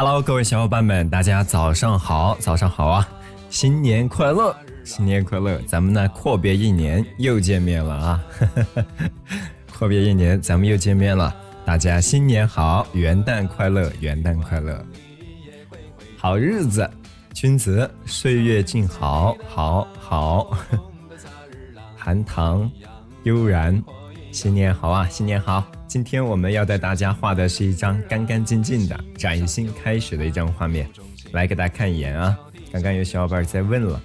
Hello， 各位小伙伴们，大家早上好，早上好啊！新年快乐，新年快乐！咱们呢阔别一年又见面了啊！阔别一年，咱们又见面了，大家新年好，元旦快乐，元旦快乐！好日子，君子岁月静好，好好。寒塘悠然，新年好啊，新年好！今天我们要带大家画的是一张干干净净的崭新开始的一张画面，来给大家看一眼啊。刚刚有小伙伴在问了，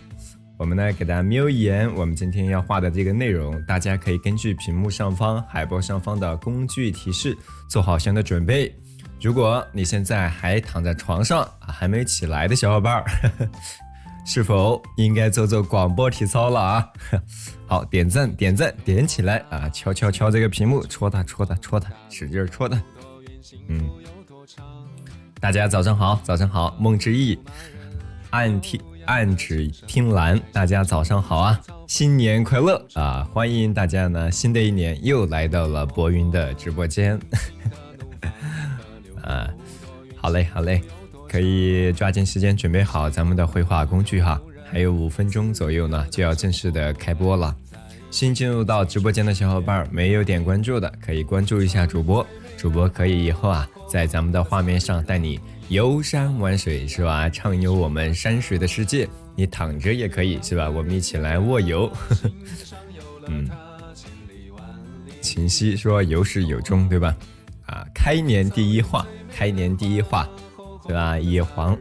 我们呢给大家瞄一眼我们今天要画的这个内容，大家可以根据屏幕上方海报上方的工具提示做好相应的准备。如果你现在还躺在床上还没起来的小伙伴是否应该做做广播体操了啊？好，点赞点赞点起来啊！敲敲敲这个屏幕，戳它戳它戳它，使劲戳它。大家早上好，早上好，梦之意，暗指听蓝，大家早上好啊！新年快乐啊！欢迎大家呢，新的一年又来到了博云的直播间。好嘞好嘞。可以抓紧时间准备好咱们的绘画工具哈，还有5分钟左右呢就要正式的开播了。新进入到直播间的小伙伴没有点关注的，可以关注一下主播，主播可以以后在咱们的画面上带你游山玩水是吧？畅游我们山水的世界，你躺着也可以是吧？我们一起来卧游。秦夕说有始有终对吧？开年第一画，开年第一画。对吧？以黄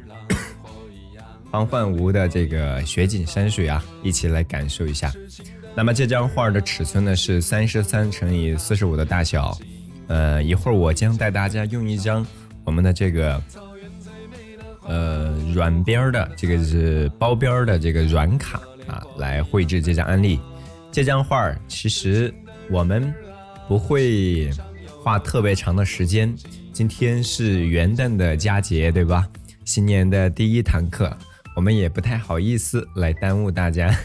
焕吴的这个雪景山水一起来感受一下。那么这张画的尺寸呢是33×45的大小。一会儿我将带大家用一张我们的这个软边的，这个是包边的这个软卡来绘制这张案例。这张画其实我们不会画特别长的时间。今天是元旦的佳节对吧？新年的第一堂课，我们也不太好意思来耽误大家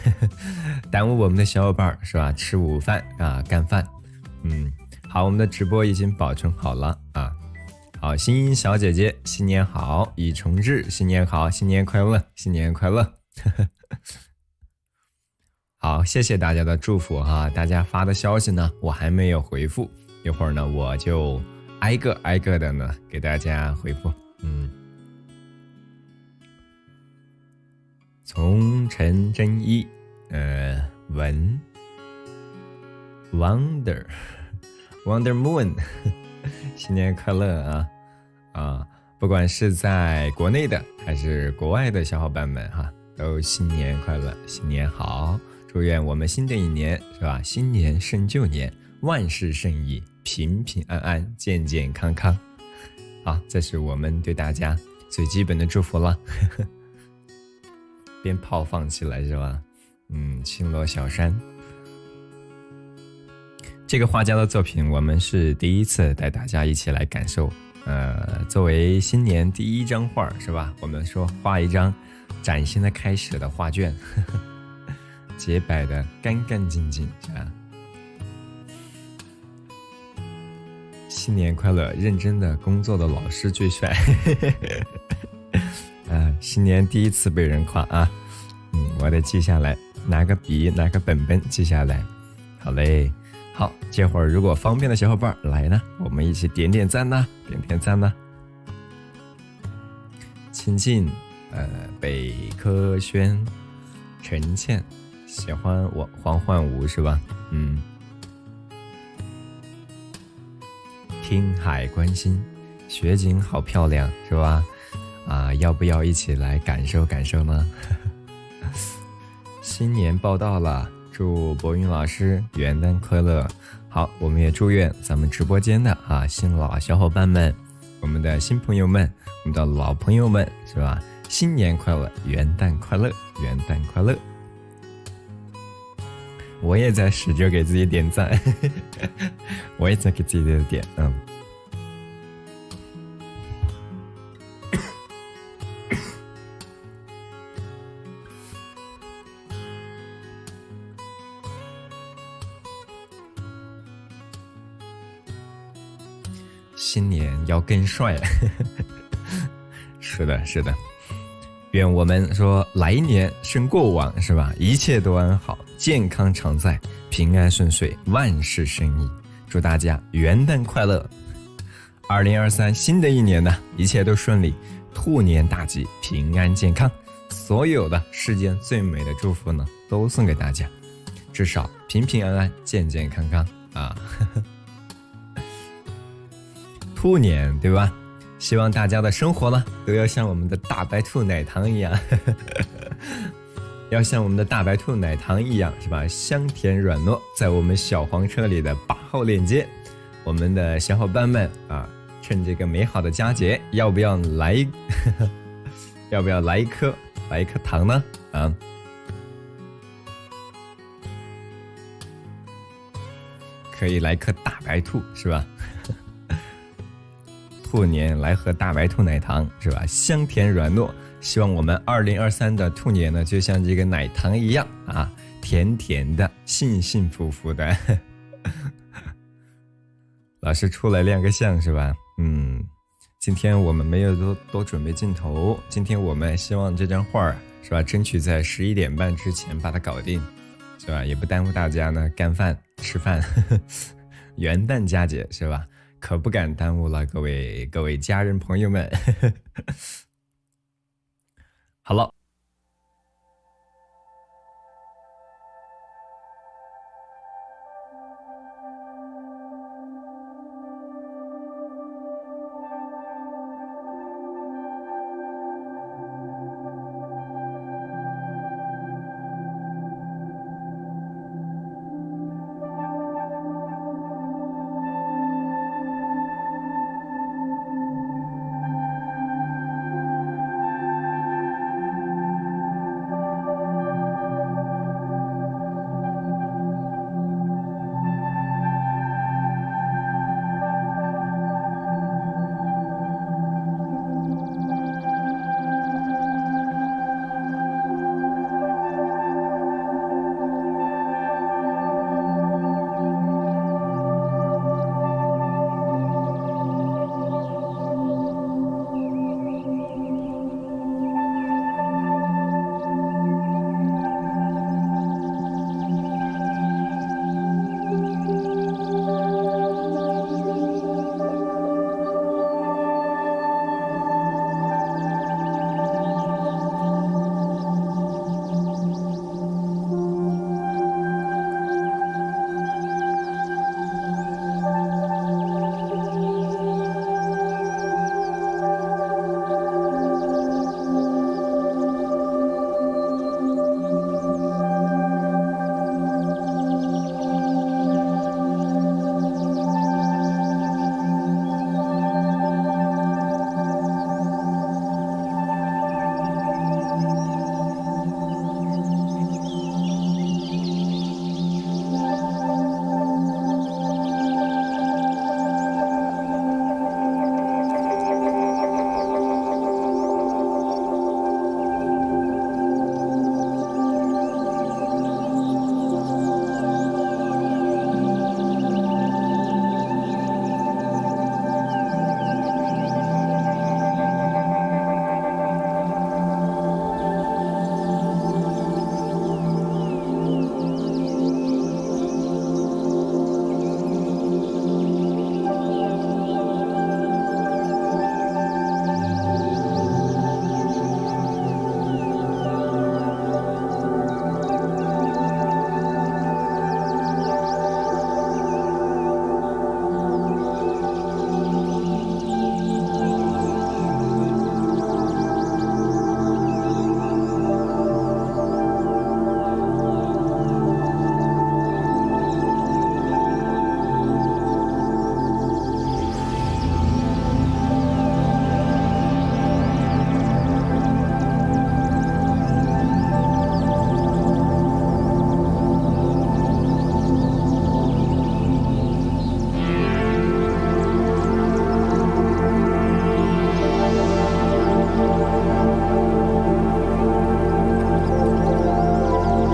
耽误我们的小伙伴是吧？吃午饭干饭。好，我们的直播已经保存好了好，新英小姐姐新年好，已重日新年好，新年快乐，新年快乐。好，谢谢大家的祝福大家发的消息呢我还没有回复，一会儿呢我就挨个的呢给大家回复。从陈真一文 Wonder Moon 新年快乐不管是在国内的还是国外的小伙伴们都新年快乐，新年好，祝愿我们新的一年是吧？新年胜旧年，万事胜意，平平安安，健健康康。好，这是我们对大家最基本的祝福了。鞭炮放起来是吧？青罗小山。这个画家的作品我们是第一次带大家一起来感受。作为新年第一张画是吧？我们说画一张崭新的开始的画卷，洁白的干干净净是吧？新年快乐，认真的工作的老师最帅。新年第一次被人夸我得记下来，拿个笔拿个本记下来。好嘞，好，这会儿如果方便的小伙伴来呢，我们一起点点赞呢，点赞呢。亲近北柯轩陈倩喜欢我黄焕吴是吧？听海观星，雪景好漂亮是吧？要不要一起来感受感受呢？新年报到了，祝博云老师元旦快乐。好，我们也祝愿咱们直播间的新老小伙伴们，我们的新朋友们，我们的老朋友们是吧？新年快乐，元旦快乐，元旦快乐。我也在使劲给自己点赞。我也在给自己点新年要更帅。是的，是的。愿我们说来年胜过往，是吧？一切都安好，健康常在，平安顺遂，万事胜意。祝大家元旦快乐！2023新的一年呢，一切都顺利，兔年大吉，平安健康。所有的世间最美的祝福呢，都送给大家，至少平平安安，健健康康啊！兔年对吧？希望大家的生活呢，都要像我们的大白兔奶糖一样，要像我们的大白兔奶糖一样，是吧？香甜软糯。在我们小黄车里的8号链接，我们的小伙伴们啊，趁这个美好的佳节，要不要来一颗糖呢？啊，可以来颗大白兔，是吧？兔年来喝大白兔奶糖，是吧？香甜软糯。希望我们2023的兔年呢，就像这个奶糖一样啊，甜甜的，幸幸福福的。老师出来亮个相，是吧？今天我们没有多准备镜头，今天我们希望这张画是吧，争取在11点半之前把它搞定，是吧？也不耽误大家呢干饭吃饭。元旦佳节是吧？可不敢耽误了各位家人朋友们。好了，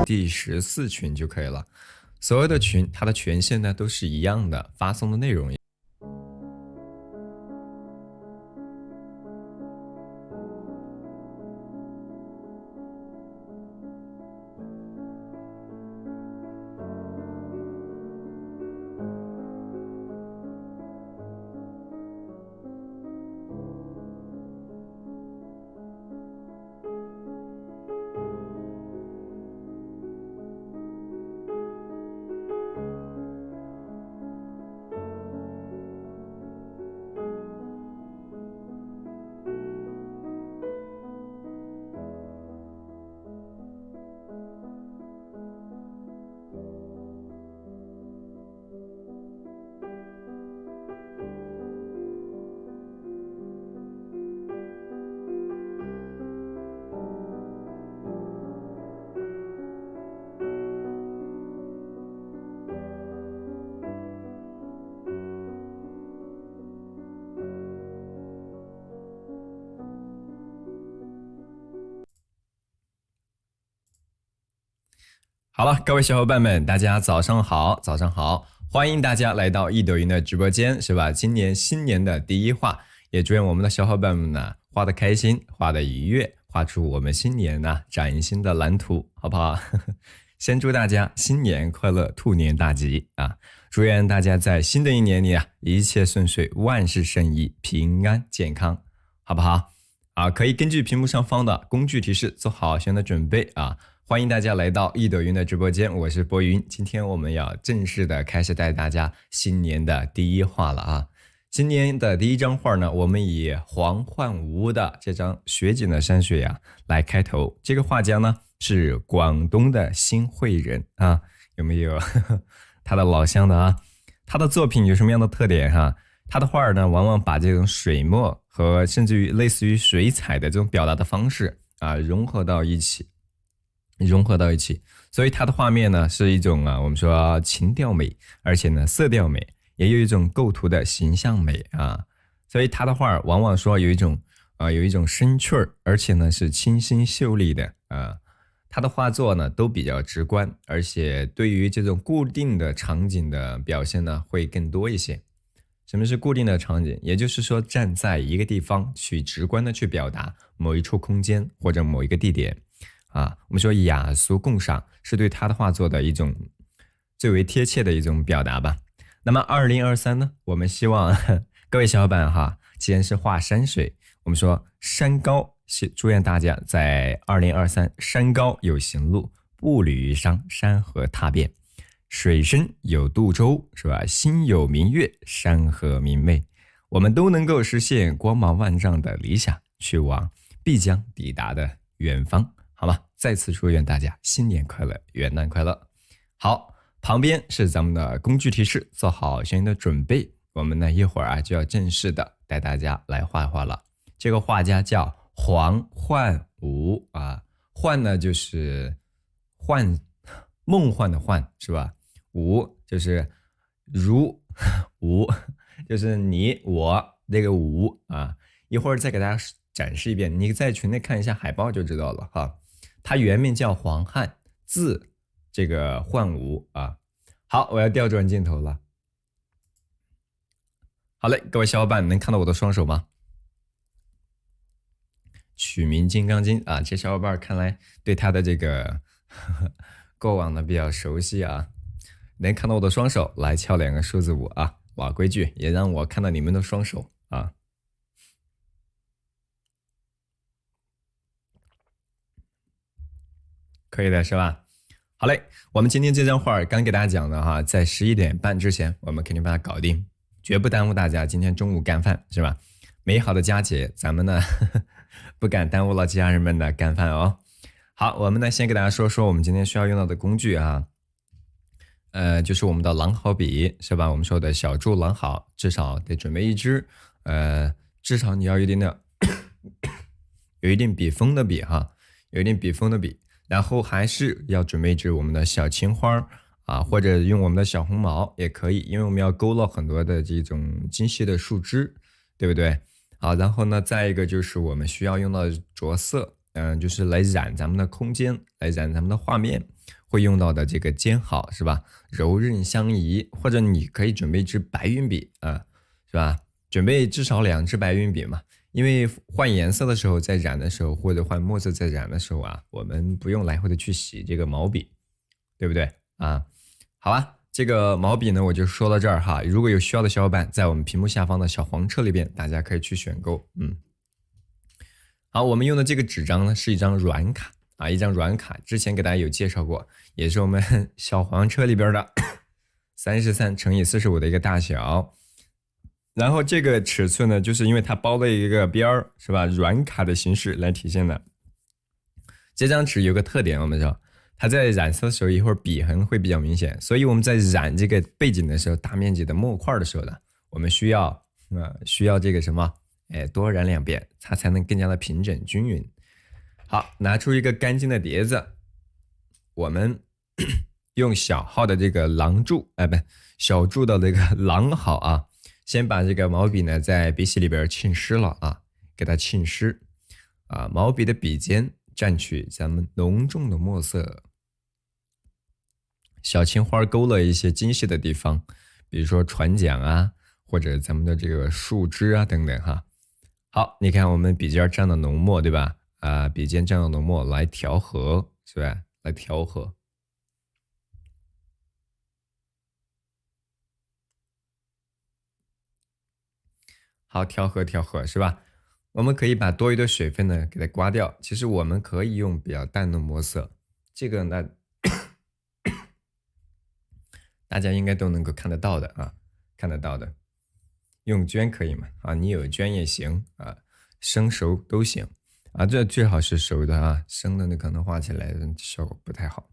第14群就可以了。所有的群，它的权限呢都是一样的，发送的内容。好了，各位小伙伴们，大家早上好，早上好，欢迎大家来到易抖音的直播间，是吧？今年新年的第一话，也祝愿我们的小伙伴们呢，画得开心，画得愉悦，画出我们新年呢崭新的蓝图，好不好？先祝大家新年快乐，兔年大吉啊！祝愿大家在新的一年里啊，一切顺遂，万事胜意，平安健康，好不好？啊，可以根据屏幕上方的工具提示做好相应的准备啊！欢迎大家来到易抖音的直播间，我是博云。今天我们要正式的开始带大家新年的第一画了啊！今年的第一张画呢，我们以黄焕吴的这张雪景的山水啊来开头。这个画家呢是广东的新会人啊，有没有他的老乡的啊？他的作品有什么样的特点哈？他的画呢，往往把这种水墨和甚至于类似于水彩的这种表达的方式啊融合到一起。所以它的画面呢是一种我们说情调美，而且呢色调美，也有一种构图的形象美啊。所以它的画往往说有一种生趣儿，而且呢是清新秀丽的啊。他的画作呢都比较直观，而且对于这种固定的场景的表现呢会更多一些。什么是固定的场景？也就是说站在一个地方去直观的去表达某一处空间或者某一个地点啊。我们说雅俗共赏是对他的画作的一种最为贴切的一种表达吧。那么2023呢，我们希望各位小伙伴哈，既然是画山水，我们说山高，祝愿大家在2023山高有行路，步履于山河踏遍，水深有渡舟，是吧？心有明月，山河明媚，我们都能够实现光芒万丈的理想，去往必将抵达的远方，好吗？再次祝愿大家新年快乐，元旦快乐。好，旁边是咱们的工具提示，做好相应的准备。我们呢一会儿就要正式的带大家来画画了。这个画家叫黄焕吴啊，焕呢就是梦幻的幻，是吧？吴就是吴就是你我那个吴啊。一会儿再给大家展示一遍，你在群内看一下海报就知道了哈。他原名叫黄汉，字这个焕吴啊。好，我要调转镜头了。好嘞，各位小伙伴能看到我的双手吗？取名金刚经啊，这小伙伴看来对他的这个过往的比较熟悉啊。能看到我的双手，来敲2个数字5啊，老规矩，也让我看到你们的双手啊。可以的是吧？好嘞，我们今天这张画刚给大家讲的哈，在11点半之前，我们肯定把它搞定，绝不耽误大家今天中午干饭，是吧？美好的佳节，咱们呢不敢耽误了家人们的干饭哦。好，我们呢先给大家说说我们今天需要用到的工具啊。就是我们的狼毫笔，是吧？我们说的小柱狼毫，至少得准备1支，至少你要有一定笔锋的笔哈，有一定笔锋的笔。然后还是要准备1支我们的小青花啊，或者用我们的小红毛也可以，因为我们要勾勒很多的这种精细的树枝，对不对？好，然后呢，再一个就是我们需要用到着色，就是来染咱们的空间，来染咱们的画面。会用到的这个尖毫，是吧？柔韧相宜，或者你可以准备1支白云笔啊，是吧？准备至少2支白云笔嘛，因为换颜色的时候，在染的时候，或者换墨色在染的时候啊，我们不用来回的去洗这个毛笔，对不对啊？好吧，这个毛笔呢，我就说到这儿哈。如果有需要的小伙伴，在我们屏幕下方的小黄车里边，大家可以去选购。好，我们用的这个纸张呢，是一张软卡。一张软卡，之前给大家有介绍过，也是我们小黄车里边的33×45的一个大小。然后这个尺寸呢，就是因为它包了一个边儿，是吧？软卡的形式来体现的。这张纸有个特点，我们说它在染色的时候，一会儿笔痕会比较明显，所以我们在染这个背景的时候，大面积的墨块的时候呢，我们需要这个什么？多染2遍，它才能更加的平整均匀。好，拿出一个干净的碟子，我们用小号的这个小柱的这个狼毫啊，先把这个毛笔呢在笔洗里边浸湿了啊，给它浸湿啊，毛笔的笔尖蘸取咱们浓重的墨色，小青花勾勒一些精细的地方，比如说船桨啊，或者咱们的这个树枝啊等等哈。好，你看我们笔尖沾了浓墨，对吧？笔尖沾了浓墨来调和，是吧？来调和。好，调和是吧？我们可以把多余的水分呢给它刮掉。其实我们可以用比较淡的墨色，这个呢大家应该都能够看得到的啊，看得到的。用绢可以吗？啊，你有绢也行啊，生熟都行啊，这最好是熟的啊，生的那可能画起来效果不太好。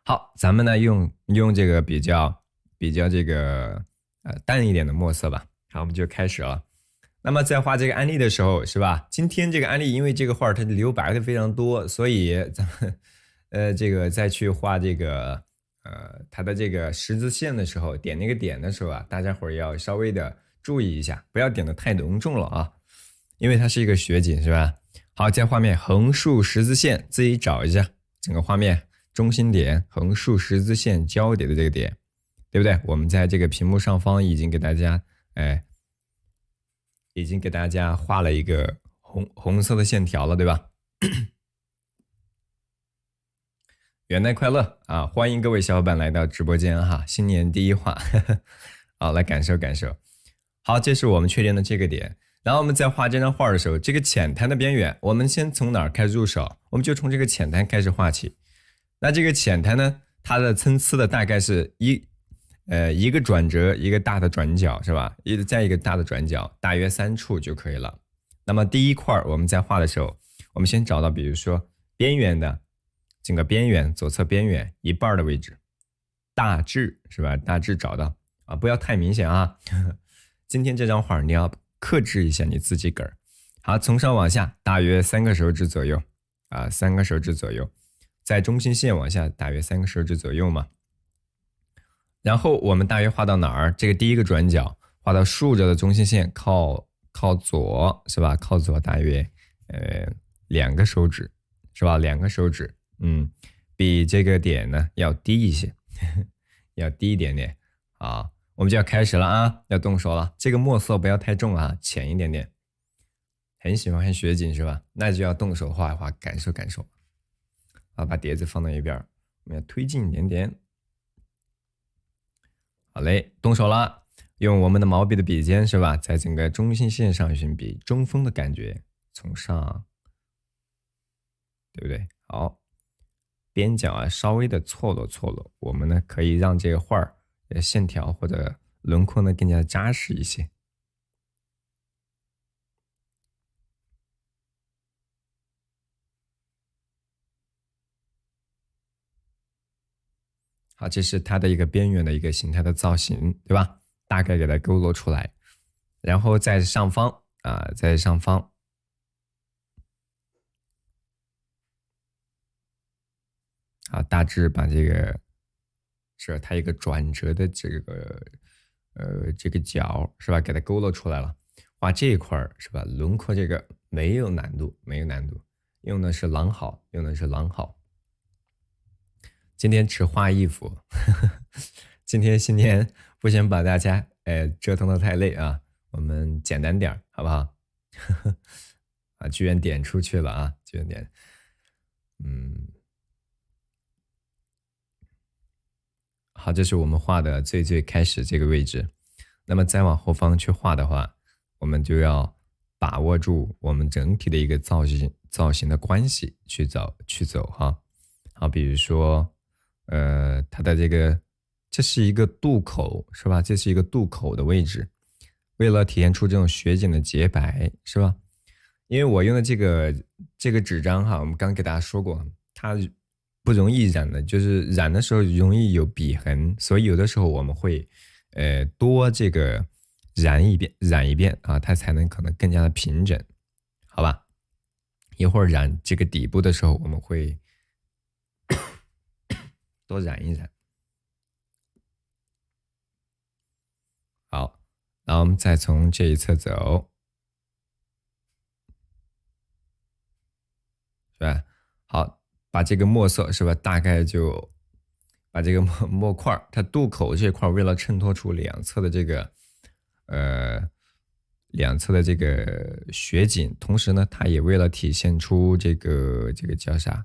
好，咱们呢用这个比较这个淡一点的墨色吧。好，我们就开始了。那么在画这个案例的时候，是吧？今天这个案例因为这个画它留白的非常多，所以咱们这个再去画这个它的这个十字线的时候，点那个点的时候啊，大家伙儿要稍微的注意一下，不要点的太浓重了啊，因为它是一个雪景，是吧？好，在画面横竖十字线自己找一下，整个画面中心点横竖十字线交叠的这个点，对不对？我们在这个屏幕上方已经给大家已经给大家画了一个红色的线条了，对吧？元旦快乐啊！欢迎各位小伙伴来到直播间哈，新年第一话，好，来感受感受。好，这是我们确定的这个点，然后我们在画这张画的时候，这个浅滩的边缘，我们先从哪儿开始入手？我们就从这个浅滩开始画起。那这个浅滩呢，它的参差的大概是一个转折，一个大的转角，是吧？再一个大的转角，大约3处就可以了。那么第一块我们在画的时候，我们先找到，比如说边缘的整个边缘，左侧边缘一半的位置，大致是吧？大致找到啊，不要太明显啊。今天这张画你要克制一下你自己个儿。好，从上往下，大约3个手指左右啊，3个手指左右，在中心线往下，大约3个手指左右嘛。然后我们大约画到哪儿？这个第一个转角画到竖着的中心线靠左是吧？靠左大约2个手指是吧？2个手指，比这个点呢要低一些，要低一点点啊。我们就要开始了啊，要动手了。这个墨色不要太重啊，浅一点点。很喜欢看雪景是吧？那就要动手画一画，感受感受。好，把碟子放到一边，我们要推进一点点。好嘞，动手了。用我们的毛笔的笔尖是吧，在整个中心线上寻笔，中锋的感觉，从上，对不对？好，边角啊稍微的错落，我们呢可以让这个画儿线条或者轮廓呢更加扎实一些。好，这是它的一个边缘的一个形态的造型，对吧？大概给它勾勒出来，然后在上方啊，在上方，啊，大致把这个是它一个转折的这个角是吧，给它勾勒出来了。画这一块是吧，轮廓这个没有难度，用的是狼毫，今天只画一幅，今天新年不想把大家折腾的太累啊，我们简单点好不好？啊，居然点出去了啊，居然点，好，这是我们画的最开始这个位置。那么再往后方去画的话，我们就要把握住我们整体的一个造型的关系去走哈。好，比如说，它的这是一个渡口是吧？这是一个渡口的位置，为了体现出这种雪景的洁白是吧？因为我用的这个纸张哈，我们刚给大家说过，它不容易染的，就是染的时候容易有笔痕，所以有的时候我们会多这个染一遍啊，它才能可能更加的平整，好吧？一会儿染这个底部的时候，我们会多染一染。好，然后我们再从这一侧走，是吧？好，把这个墨色是吧，大概就把这个墨块，它渡口这块为了衬托出两侧的这个雪景，同时呢，它也为了体现出这个叫啥？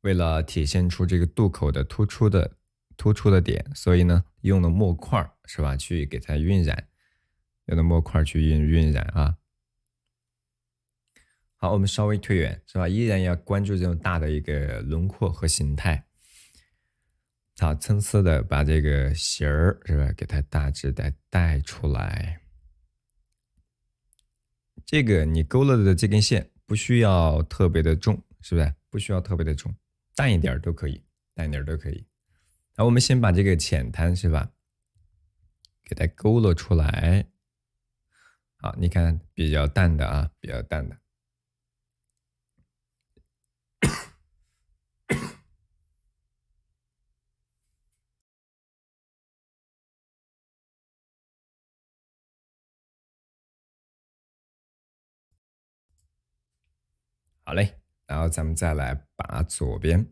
为了体现出这个渡口的突出的点，所以呢，用了墨块是吧？去给它晕染，用的墨块去晕染啊。好，我们稍微推远是吧？依然要关注这种大的一个轮廓和形态。好，参差的把这个形儿是吧，给它大致的带出来。这个你勾勒的这根线不需要特别的重，是不是？不需要特别的重，淡一点都可以，淡一点都可以。好，我们先把这个浅滩是吧，给它勾勒出来。好，你看比较淡的啊，比较淡的。好嘞，然后咱们再来把左边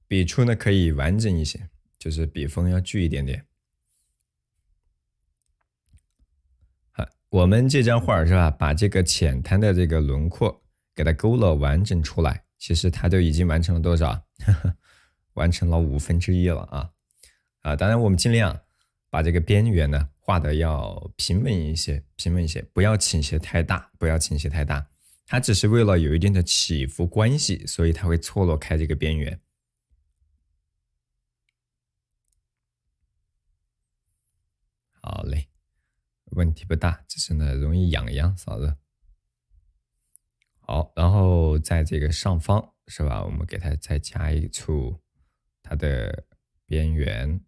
笔触呢可以完整一些，就是笔锋要巨一点点。好，我们这张画是吧，把这个浅滩的这个轮廓给它勾勒完整出来，其实它就已经完成了多少？完成了1/5了啊！当然我们尽量把这个边缘呢画的要平稳一些，平稳一些，不要倾斜太大，不要倾斜太大。它只是为了有一定的起伏关系，所以它会错落开这个边缘。好嘞，问题不大，只是呢容易痒痒嗓子。好，然后在这个上方是吧，我们给它再加一处它的边缘。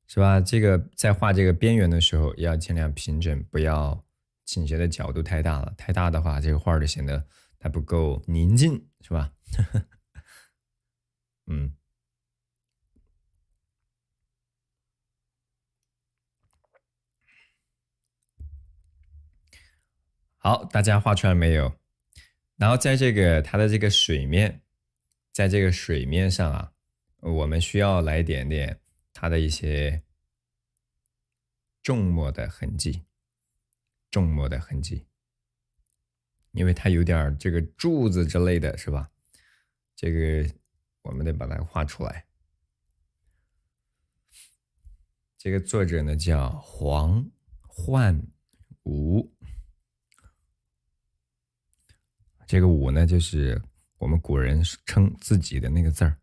是吧？这个在画这个边缘的时候，要尽量平整，不要倾斜的角度太大了。太大的话，这个画就显得它不够宁静，是吧？嗯，好，大家画出来没有？然后在这个它的这个水面，在这个水面上啊，我们需要来点点它的一些重墨的痕迹，重墨的痕迹。因为它有点这个柱子之类的是吧？这个我们得把它画出来。这个作者呢叫黄焕武，这个武呢就是我们古人称自己的那个字儿。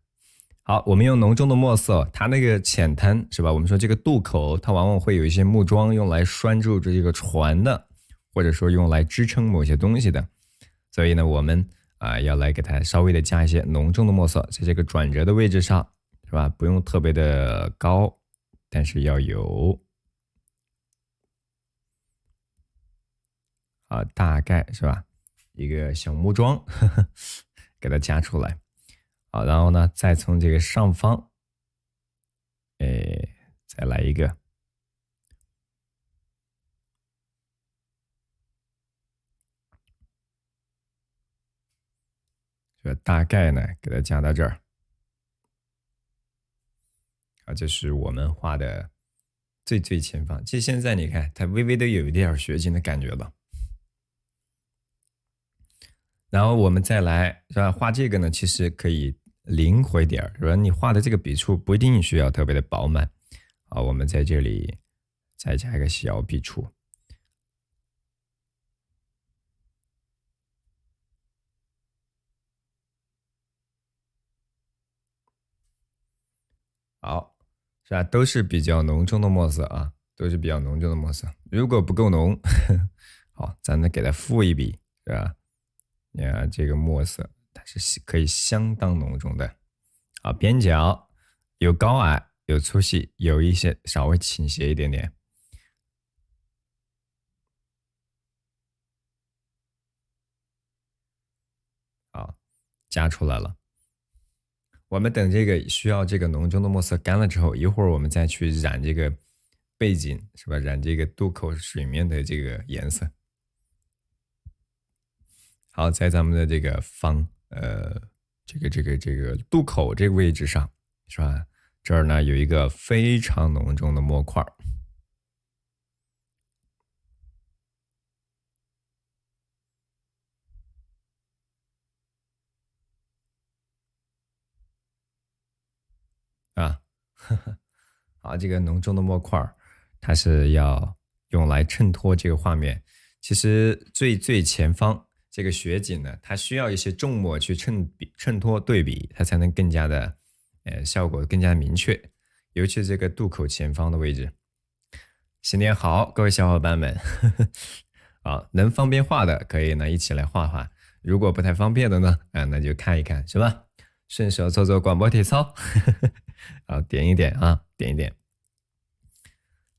好，我们用浓重的墨色，它那个浅滩是吧？我们说这个渡口，它往往会有一些木桩用来拴住这个船的，或者说用来支撑某些东西的。所以呢，我们要来给它稍微的加一些浓重的墨色，在这个转折的位置上，是吧？不用特别的高，但是要有大概是吧？一个小木桩，呵呵，给它加出来。好，然后呢，再从这个上方，再来一个。这大概呢，给它加到这儿。啊，这是我们画的最前方。其实现在你看，它微微的有一点雪景的感觉了。然后我们再来是吧？画这个呢，其实可以灵活一点，是吧？你画的这个笔触不一定需要特别的饱满。啊，我们在这里再加一个小笔触。好，是吧？都是比较浓重的墨色啊，都是比较浓重的墨色。如果不够浓，好，咱再给它复一笔，是吧？你看这个墨色，它是可以相当浓重的。好，边角有高矮，有粗细，有一些稍微倾斜一点点。好，加出来了。我们等这个需要这个浓重的墨色干了之后，一会儿我们再去染这个背景，是吧？染这个渡口水面的这个颜色。好，在咱们的这个这个渡口这个位置上，是吧？这儿呢有一个非常浓重的墨块啊，好，这个浓重的墨块它是要用来衬托这个画面。其实最前方这个雪景呢，它需要一些重墨去衬托对比，它才能更加的效果更加明确。尤其是这个渡口前方的位置。新年好，各位小伙伴们，好，能方便画的可以呢一起来画画，如果不太方便的呢，那就看一看，是吧？顺手做做广播体操，好，点一点啊，点一点。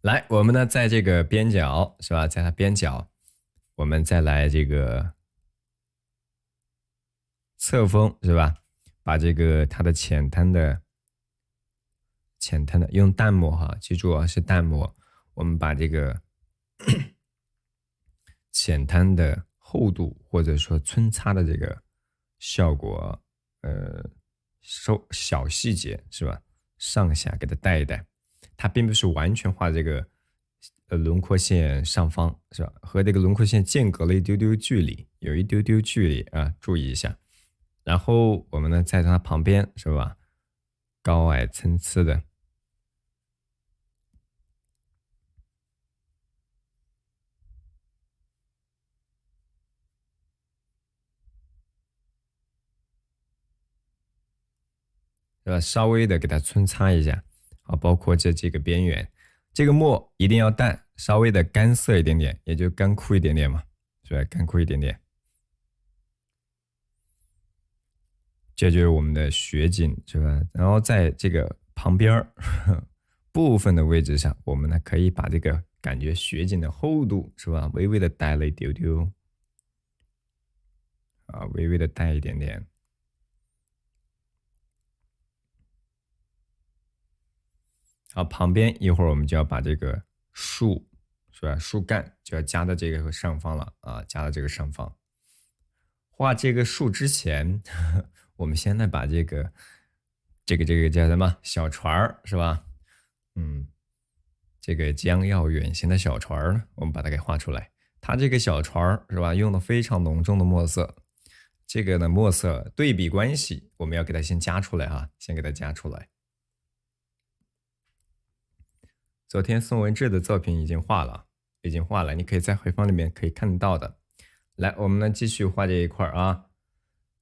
来，我们呢在这个边角是吧，在它边角，我们再来这个侧锋是吧？把这个它的浅滩的用淡墨哈，记住啊，是淡墨。我们把这个浅滩的厚度或者说皴擦的这个效果，小细节是吧？上下给它带一带，它并不是完全画这个轮廓线上方是吧？和这个轮廓线间隔了一丢丢距离，有一丢丢距离啊，注意一下。然后我们呢，在它旁边是吧？高矮参差的。稍微的给它皴擦一下啊，包括这几个边缘，这个墨一定要淡，稍微的干涩一点点，也就干枯一点点嘛，是吧？干枯一点点，这就是我们的雪景，是吧？然后在这个旁边部分的位置上，我们呢可以把这个感觉雪景的厚度是吧，微微的带了一丢丢，啊，微微的带一点点。好，旁边一会儿我们就要把这个树是吧，树干就要加到这个上方了啊，加到这个上方。画这个树之前，我们先来把这个叫什么小船儿是吧？这个将要远行的小船呢，我们把它给画出来。它这个小船是吧，用的非常浓重的墨色。这个呢，墨色对比关系，我们要给它先加出来哈，先给它加出来。昨天宋文志的作品已经画了，你可以在回放里面可以看到的。来，我们呢继续画这一块啊，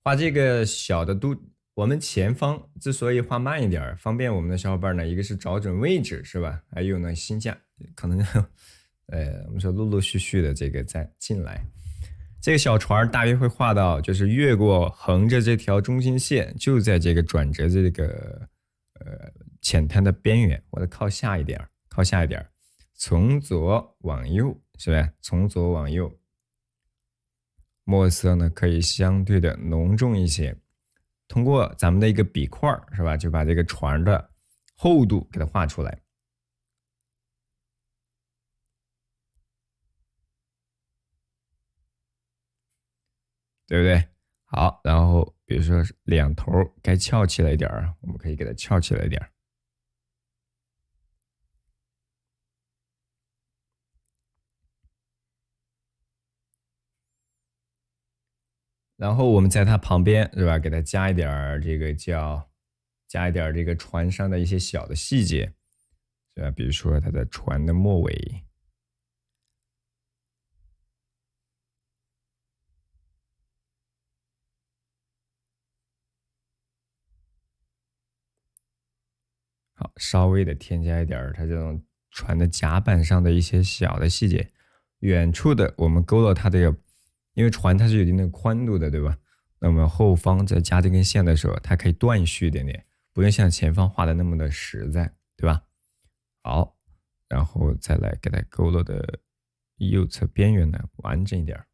画这个小的都，我们前方之所以画慢一点，方便我们的小伙伴呢，一个是找准位置是吧？还有呢新架可能，我们说陆陆续续的这个再进来。这个小船大约会画到，就是越过横着这条中心线，就在这个转折这个浅滩的边缘，或者靠下一点。从左往右，是吧？从左往右，墨色呢可以相对的浓重一些。通过咱们的一个笔块，是吧？就把这个船的厚度给它画出来，对不对？好，然后比如说两头该翘起来一点，我们可以给它翘起来一点。然后我们在它旁边是吧，给它加一点这个加一点这个船上的一些小的细节，是吧？比如说它的船的末尾，好，稍微的添加一点它这种船的甲板上的一些小的细节，远处的我们勾勒它这个，因为船它是有一定的宽度的，对吧？那么后方在加这根线的时候，它可以断续一点点，不用像前方画的那么的实在，对吧？好，然后再来给它勾勒的右侧边缘呢完整一点。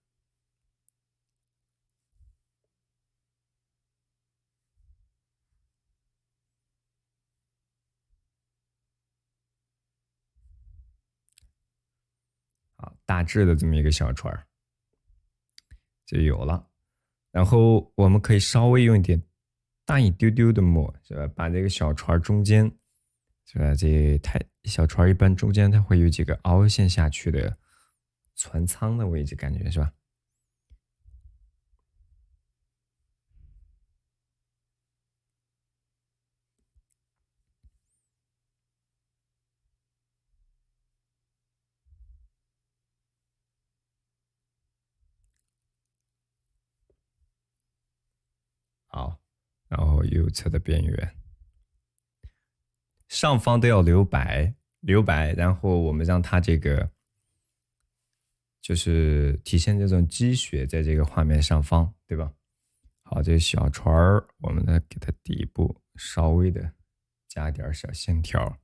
大致的这么一个小船就有了。然后我们可以稍微用一点大一丢丢的墨，是吧？把这个小船中间，是吧？小船一般中间它会有几个凹陷下去的船舱的位置，感觉是吧？好，然后右侧的边缘，上方都要留白，然后我们让它这个就是体现这种积雪在这个画面上方，对吧？好，这个小船儿，我们呢给它底部稍微的加点小线条。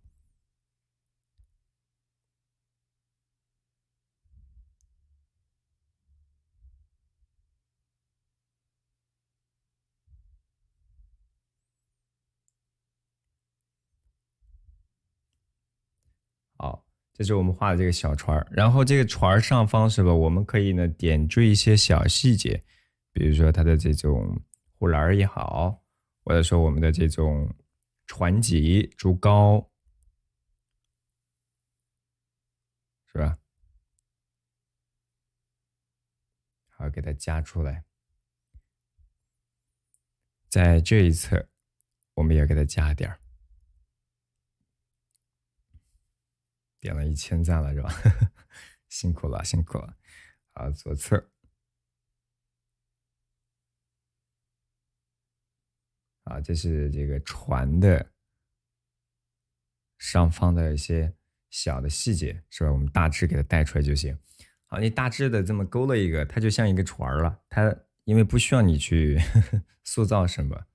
好，这是我们画的这个小船儿，然后这个船儿上方是吧？我们可以呢点缀一些小细节，比如说它的这种护栏也好，或者说我们的这种船脊、竹篙，是吧？好，给它加出来，在这一侧我们也给它加点儿。点了1000赞了是吧？辛苦了，辛苦了。好，左侧，啊，这是这个船的上方的一些小的细节，是吧？我们大致给它带出来就行。好，你大致的这么勾了一个，它就像一个船了。它因为不需要你去塑造什么。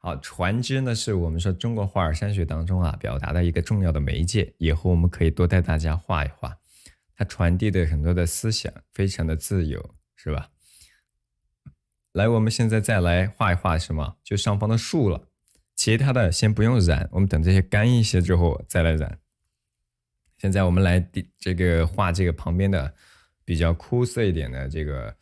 好，船只呢是我们说中国画儿山水当中啊表达的一个重要的媒介，以后我们可以多带大家画一画，它传递的很多的思想非常的自由，是吧？来，我们现在再来画一画什么？就上方的树了，其他的先不用染，我们等这些干一些之后再来染。现在我们来这个画这个旁边的比较枯涩一点的这个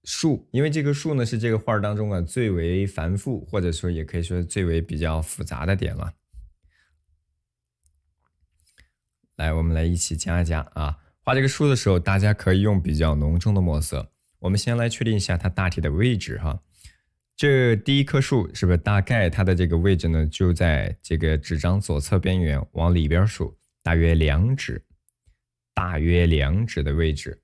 树，因为这个树呢是这个画当中啊最为繁复，或者说也可以说最为比较复杂的点了。来，我们来一起加一加啊！画这个树的时候，大家可以用比较浓重的墨色。我们先来确定一下它大体的位置哈。这第一棵树是不是大概它的这个位置呢？就在这个纸张左侧边缘往里边数，大约2指，的位置。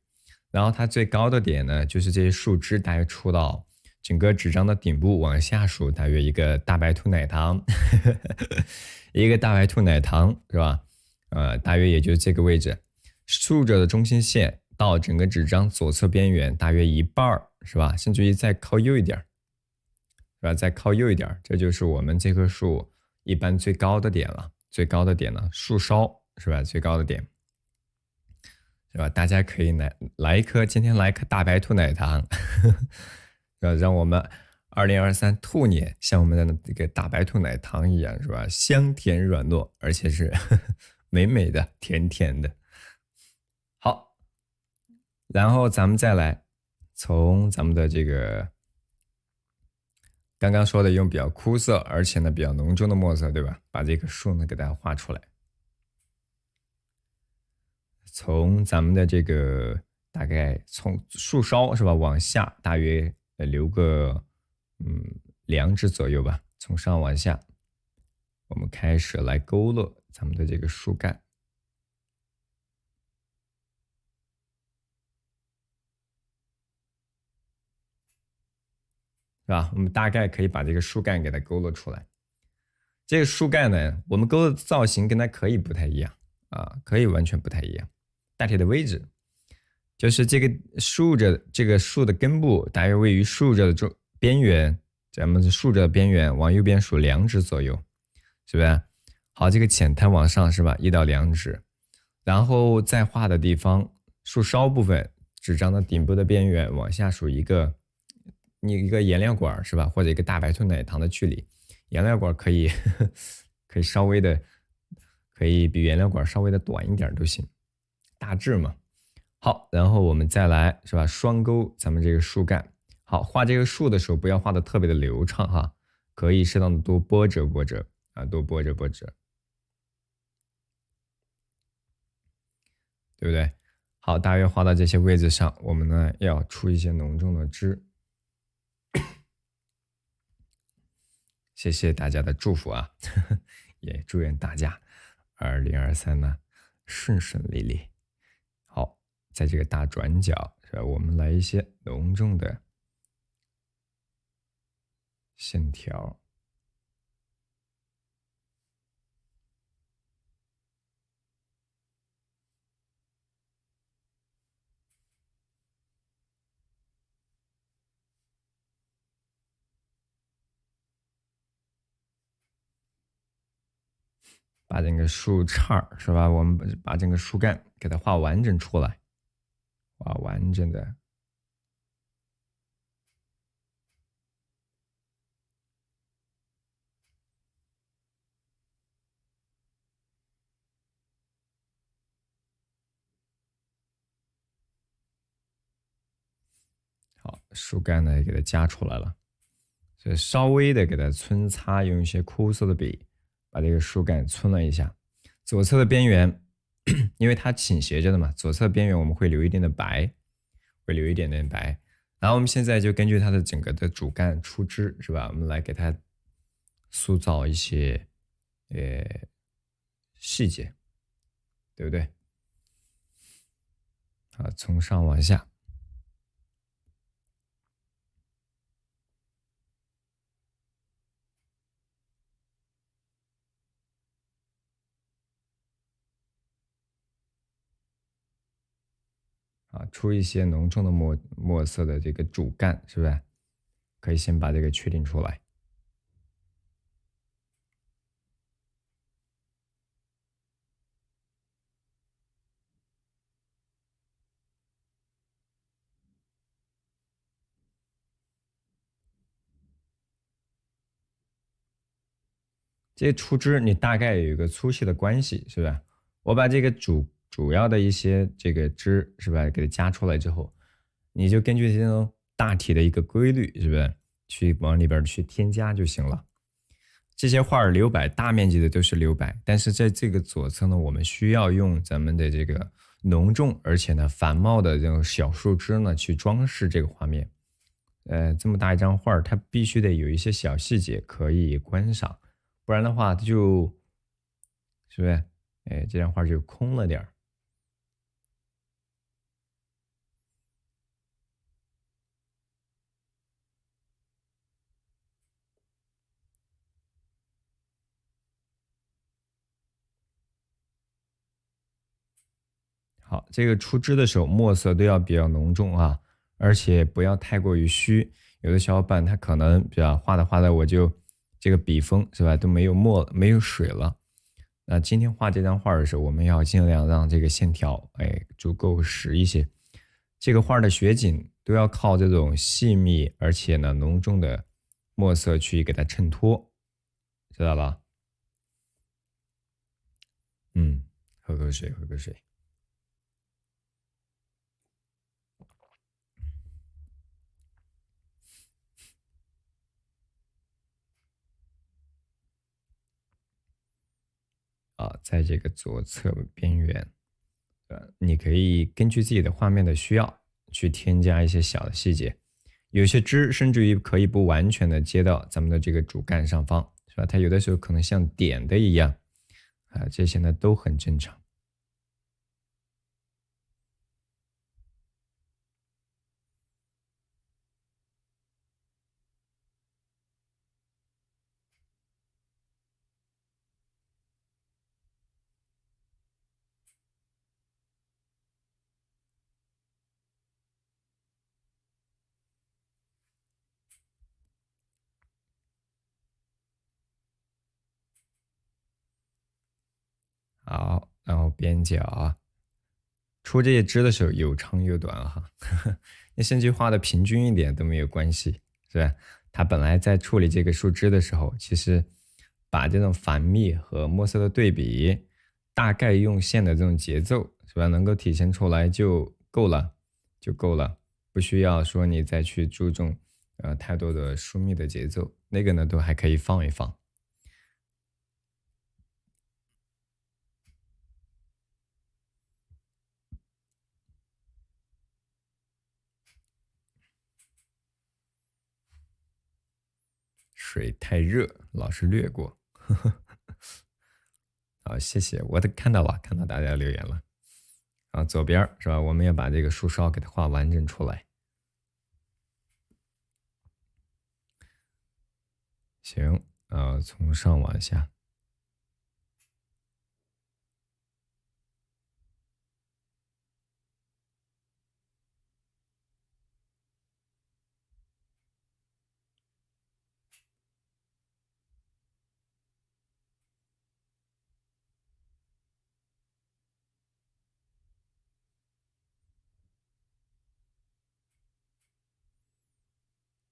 然后它最高的点呢，就是这些树枝大约出到整个纸张的顶部往下数，大约一个大白兔奶糖，一个大白兔奶糖是吧？大约也就是这个位置，竖着的中心线到整个纸张左侧边缘大约一半是吧？甚至于再靠右一点，是吧？再靠右一点，这就是我们这棵树一般最高的点了。最高的点呢，树梢是吧？最高的点。是吧？大家可以来一颗，今天来一颗大白兔奶糖，让我们2023兔年像我们的这个大白兔奶糖一样，是吧？香甜软糯，而且是美美的、甜甜的。好，然后咱们再来从咱们的这个刚刚说的用比较枯涩，而且呢比较浓重的墨色，对吧？把这个树呢给大家画出来。从咱们的这个大概从树梢是吧往下，大约留个2指左右吧。从上往下，我们开始来勾勒咱们的这个树干，是吧？我们大概可以把这个树干给它勾勒出来。这个树干呢，我们勾勒的造型跟它可以不太一样啊，可以完全不太一样。大体的位置，就是这个竖着这个树的根部大约位于竖着的边缘，咱们是竖着的边缘往右边数2指左右，是不是？好，这个浅滩往上是吧？1到2指，然后再画的地方树梢部分，纸张的顶部的边缘往下数一个颜料管是吧？或者一个大白兔奶糖的距离，颜料管可以可以稍微的可以比颜料管稍微的短一点都行。大致嘛。好，然后我们再来是吧？双钩咱们这个树干。好，画这个树的时候不要画的特别的流畅哈，可以适当的多波折波折啊，多波折波折，对不对？好，大约画到这些位置上，我们呢要出一些浓重的汁。谢谢大家的祝福啊，也祝愿大家2023呢顺顺利利。好，在这个大转角是吧？我们来一些浓重的线条。把整个树杈是吧？我们把整个树干给它画完整出来，画完整的。好，树干呢给它夹出来了，所以稍微的给它皴擦，用一些枯色的笔把这个树干皴了一下。左侧的边缘，因为它倾斜着的嘛，左侧边缘我们会留一点的白，会留一点点白。然后我们现在就根据它的整个的主干出枝是吧？我们来给它塑造一些细节，对不对？啊，从上往下。啊，出一些浓重的墨色的这个主干，是不是？可以先把这个确定出来。这些出枝你大概有一个粗细的关系，是吧？我把这个主要的一些这个枝，是吧，给它加出来之后，你就根据这种大体的一个规律，是不是，去往里边去添加就行了。这些画留白，大面积的都是留白，但是在这个左侧呢，我们需要用咱们的这个浓重而且呢繁茂的这种小树枝呢去装饰这个画面。这么大一张画，它必须得有一些小细节可以观赏。不然的话，它就是不是？哎，这张画就空了点儿。好，这个出枝的时候，墨色都要比较浓重啊，而且不要太过于虚。有的小伙伴他可能比较画的，我就这个笔锋是吧，都没有墨，没有水了。那今天画这张画的时候，我们要尽量让这个线条足够实一些。这个画的雪景都要靠这种细密而且呢浓重的墨色去给它衬托，知道吧？喝口水，喝口水。啊，在这个左侧边缘，你可以根据自己的画面的需要去添加一些小的细节，有些枝甚至于可以不完全的接到咱们的这个主干上方，是吧？它有的时候可能像点的一样，啊，这些呢都很正常。好，然后边角啊，出这些枝的时候有长有短哈，你甚至画的平均一点都没有关系，是吧？它本来在处理这个树枝的时候，其实把这种繁密和墨色的对比，大概用线的这种节奏，是吧？能够体现出来就够了，就够了，不需要说你再去注重太多的疏密的节奏，那个呢都还可以放一放。水太热，老是略过。好，谢谢，我都看到了，看到大家留言了。啊，左边是吧？我们要把这个树梢给它画完整出来。行，从上往下。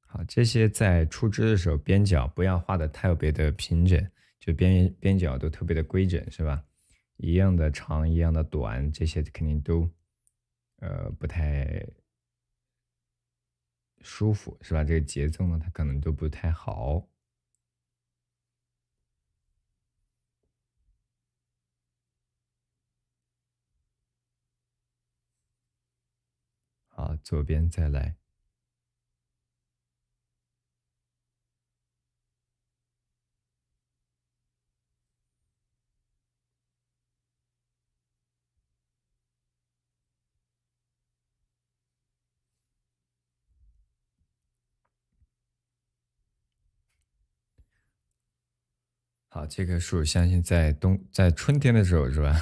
好，这些在出枝的时候，边角不要画的特别的平整，就边角都特别的规整，是吧？一样的长，一样的短，这些肯定都不太舒服，是吧？这个节奏呢，它可能都不太好。好，左边再来。好，这棵树相信在春天的时候是吧，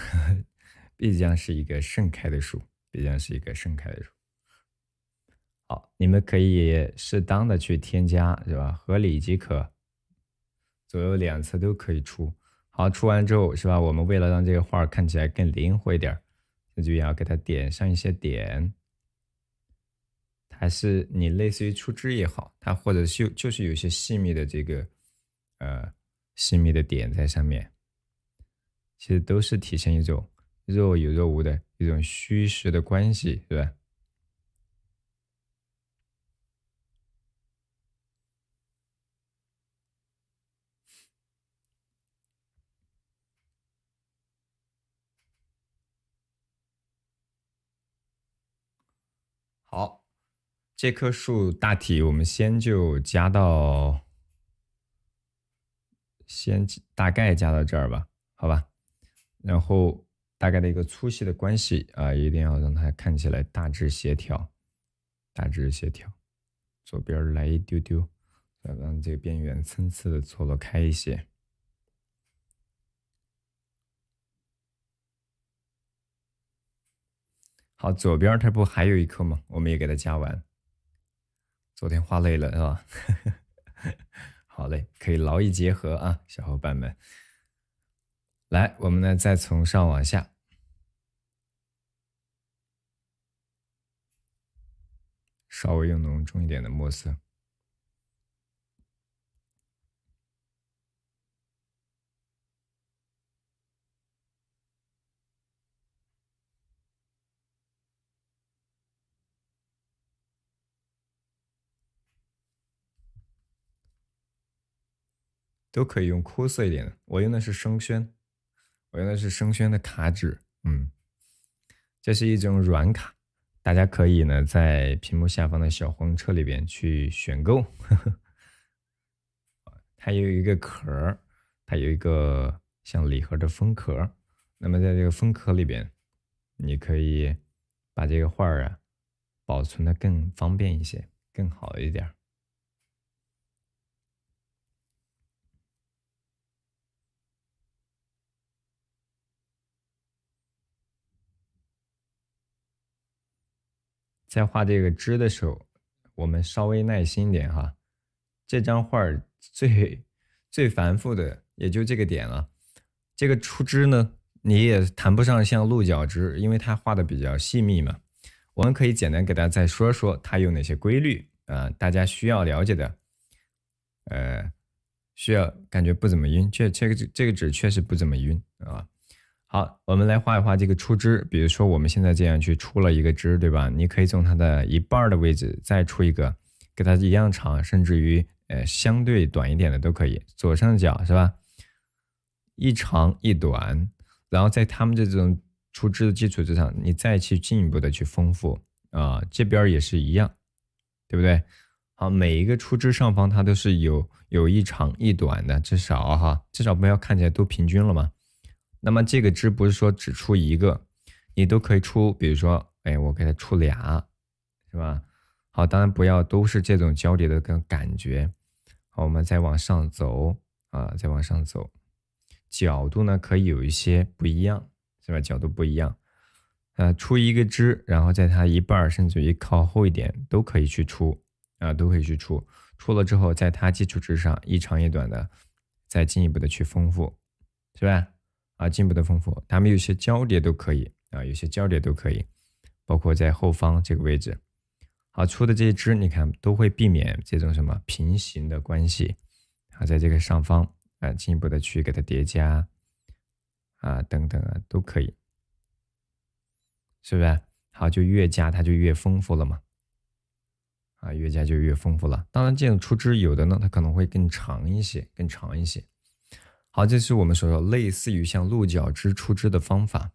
必将是一个盛开的树，必将是一个盛开的树。好，你们可以适当的去添加，是吧？合理即可，左右两侧都可以出。好，出完之后是吧？我们为了让这个画儿看起来更灵活一点儿，那就要给它点上一些点。它是你类似于出枝也好，它或者就是有一些细密的这个细密的点在上面，其实都是体现一种若有若无的一种虚实的关系，是吧？好，这棵树大体我们先就加到，先大概加到这儿吧，好吧？然后大概的一个粗细的关系啊，一定要让它看起来大致协调，大致协调。左边来一丢丢，再让这个边缘参差的错落开一些。好，左边它不还有一颗吗？我们也给它加完。昨天画累了是吧？好嘞，可以劳逸结合啊，小伙伴们。来，我们呢再从上往下，稍微用浓重一点的墨色。都可以用枯色一点的，我用的是生宣，我用的是生宣的卡纸，这是一种软卡，大家可以呢在屏幕下方的小黄车里边去选购，它有一个壳它有一个像礼盒的封壳，那么在这个封壳里边，你可以把这个画啊保存的更方便一些，更好一点。在画这个枝的时候，我们稍微耐心点哈。这张画最繁复的也就这个点了。这个出枝呢，你也谈不上像鹿角枝，因为它画的比较细密嘛。我们可以简单给大家再说说它有哪些规律啊、大家需要了解的。需要感觉不怎么晕，这个纸确实不怎么晕啊。好，我们来画一画这个出枝。比如说我们现在这样去出了一个枝，对吧？你可以从它的一半的位置再出一个，跟它一样长，甚至于相对短一点的都可以。左上角是吧？一长一短，然后在它们这种出枝的基础之上，你再去进一步的去丰富这边也是一样，对不对？好，每一个出枝上方它都是有一长一短的，至少不要看起来都平均了嘛。那么这个枝不是说只出一个，你都可以出，比如说，哎，我给它出俩，是吧？好，当然不要都是这种交叠的感觉。好，我们再往上走再往上走，角度呢可以有一些不一样，是吧？角度不一样，出一个枝，然后在它一半甚至于靠后一点都可以去出都可以去出。出了之后，在它基础之上一长一短的，再进一步的去丰富，是吧？进一步的丰富，它们有些交叠都可以有些交叠都可以，包括在后方这个位置。好，出的这一支你看都会避免这种什么平行的关系在这个上方进一步的去给它叠加等等都可以，是不是？好，就越加它就越丰富了嘛。越加就越丰富了。当然，这种出枝有的呢，它可能会更长一些，更长一些。好，这是我们所说类似于像鹿角枝出枝的方法，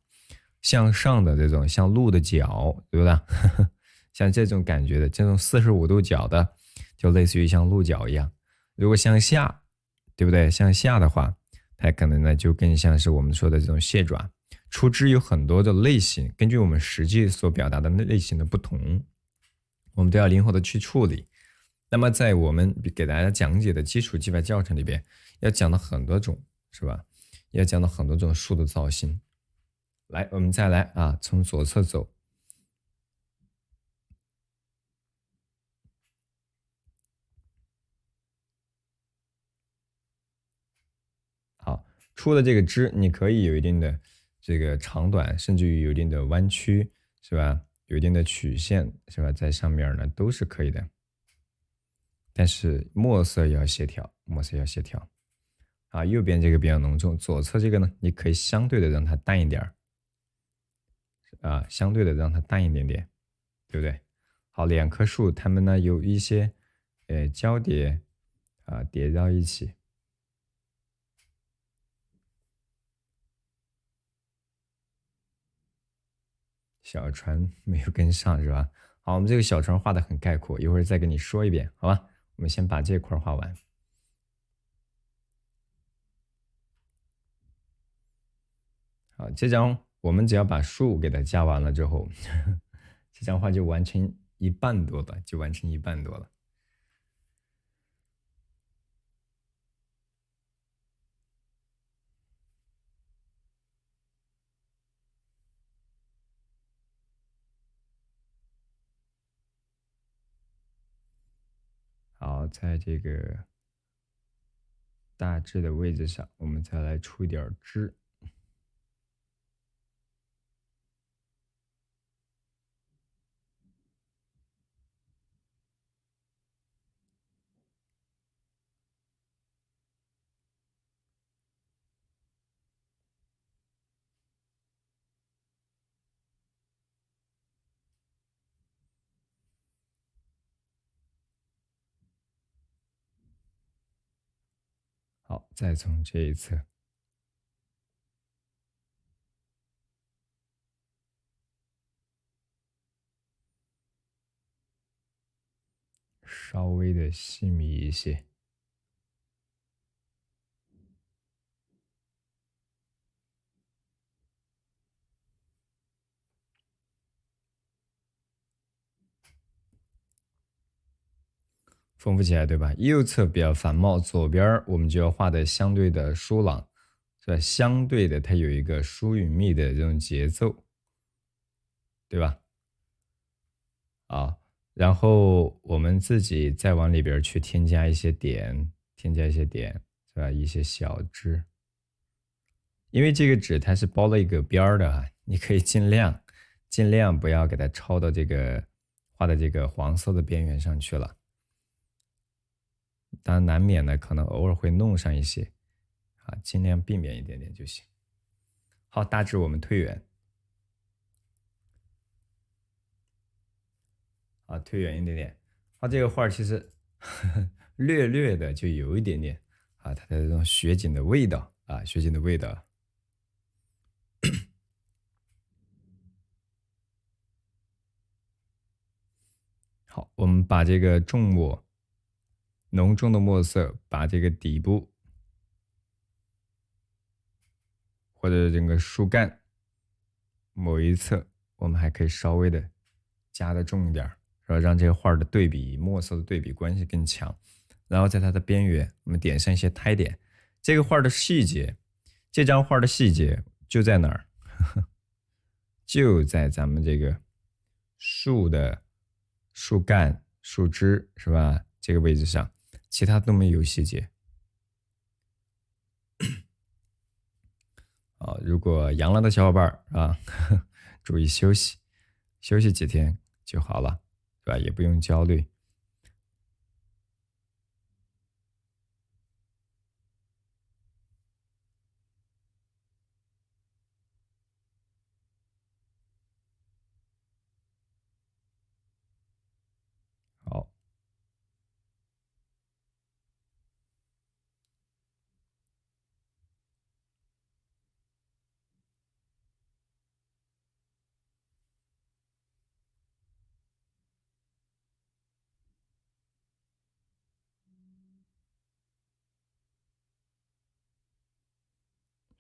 向上的这种像鹿的角，对不对？像这种感觉的，这种45度角的，就类似于像鹿角一样。如果向下，对不对？向下的话，它可能呢就更像是我们说的这种蟹爪。出枝有很多的类型，根据我们实际所表达的类型的不同，我们都要灵活的去处理。那么在我们给大家讲解的基础技法教程里边，要讲到很多种，是吧？要讲到很多种树的造型。来，我们再来从左侧走。好，出了这个枝，你可以有一定的这个长短，甚至于有一定的弯曲，是吧？有一定的曲线，是吧？在上面呢都是可以的。但是墨色要协调，墨色要协调。右边这个比较浓重，左侧这个呢，你可以相对的让它淡一点相对的让它淡一点点，对不对？好，两棵树它们呢有一些交叠叠到一起。小船没有跟上是吧？好，我们这个小船画的很概括，一会儿再跟你说一遍，好吧？我们先把这块画完。好，这张我们只要把树给它加完了之后，这张画就完成一半多了，就完成一半多了。好，在这个大致的位置上，我们再来出一点枝。好，再从这一侧。稍微的细密一些。丰富起来，对吧？右侧比较繁茂，左边我们就要画的相对的疏朗，是吧？相对的，它有一个疏与密的这种节奏，对吧？然后我们自己再往里边去添加一些点，是吧？一些小枝，因为这个纸它是包了一个边儿的你可以尽量不要给它抄到这个画的这个黄色的边缘上去了。当然难免呢，可能偶尔会弄上一些，尽量避免一点点就行。好，大致我们推远。啊，推远一点点。它这个画其实略略的就有一点点啊，它的这种雪景的味道啊，雪景的味道。好，我们把这个重墨，浓重的墨色，把这个底部或者整个树干某一侧，我们还可以稍微的加的重一点，然后让这个画的对比墨色的对比关系更强。然后在它的边缘，我们点上一些胎点。这个画的细节，这张画的细节就在哪儿？就在咱们这个树的树干、树枝是吧？这个位置上，其他都没有细节。啊，如果阳了的小伙伴啊，注意休息，休息几天就好了，是吧？也不用焦虑。好，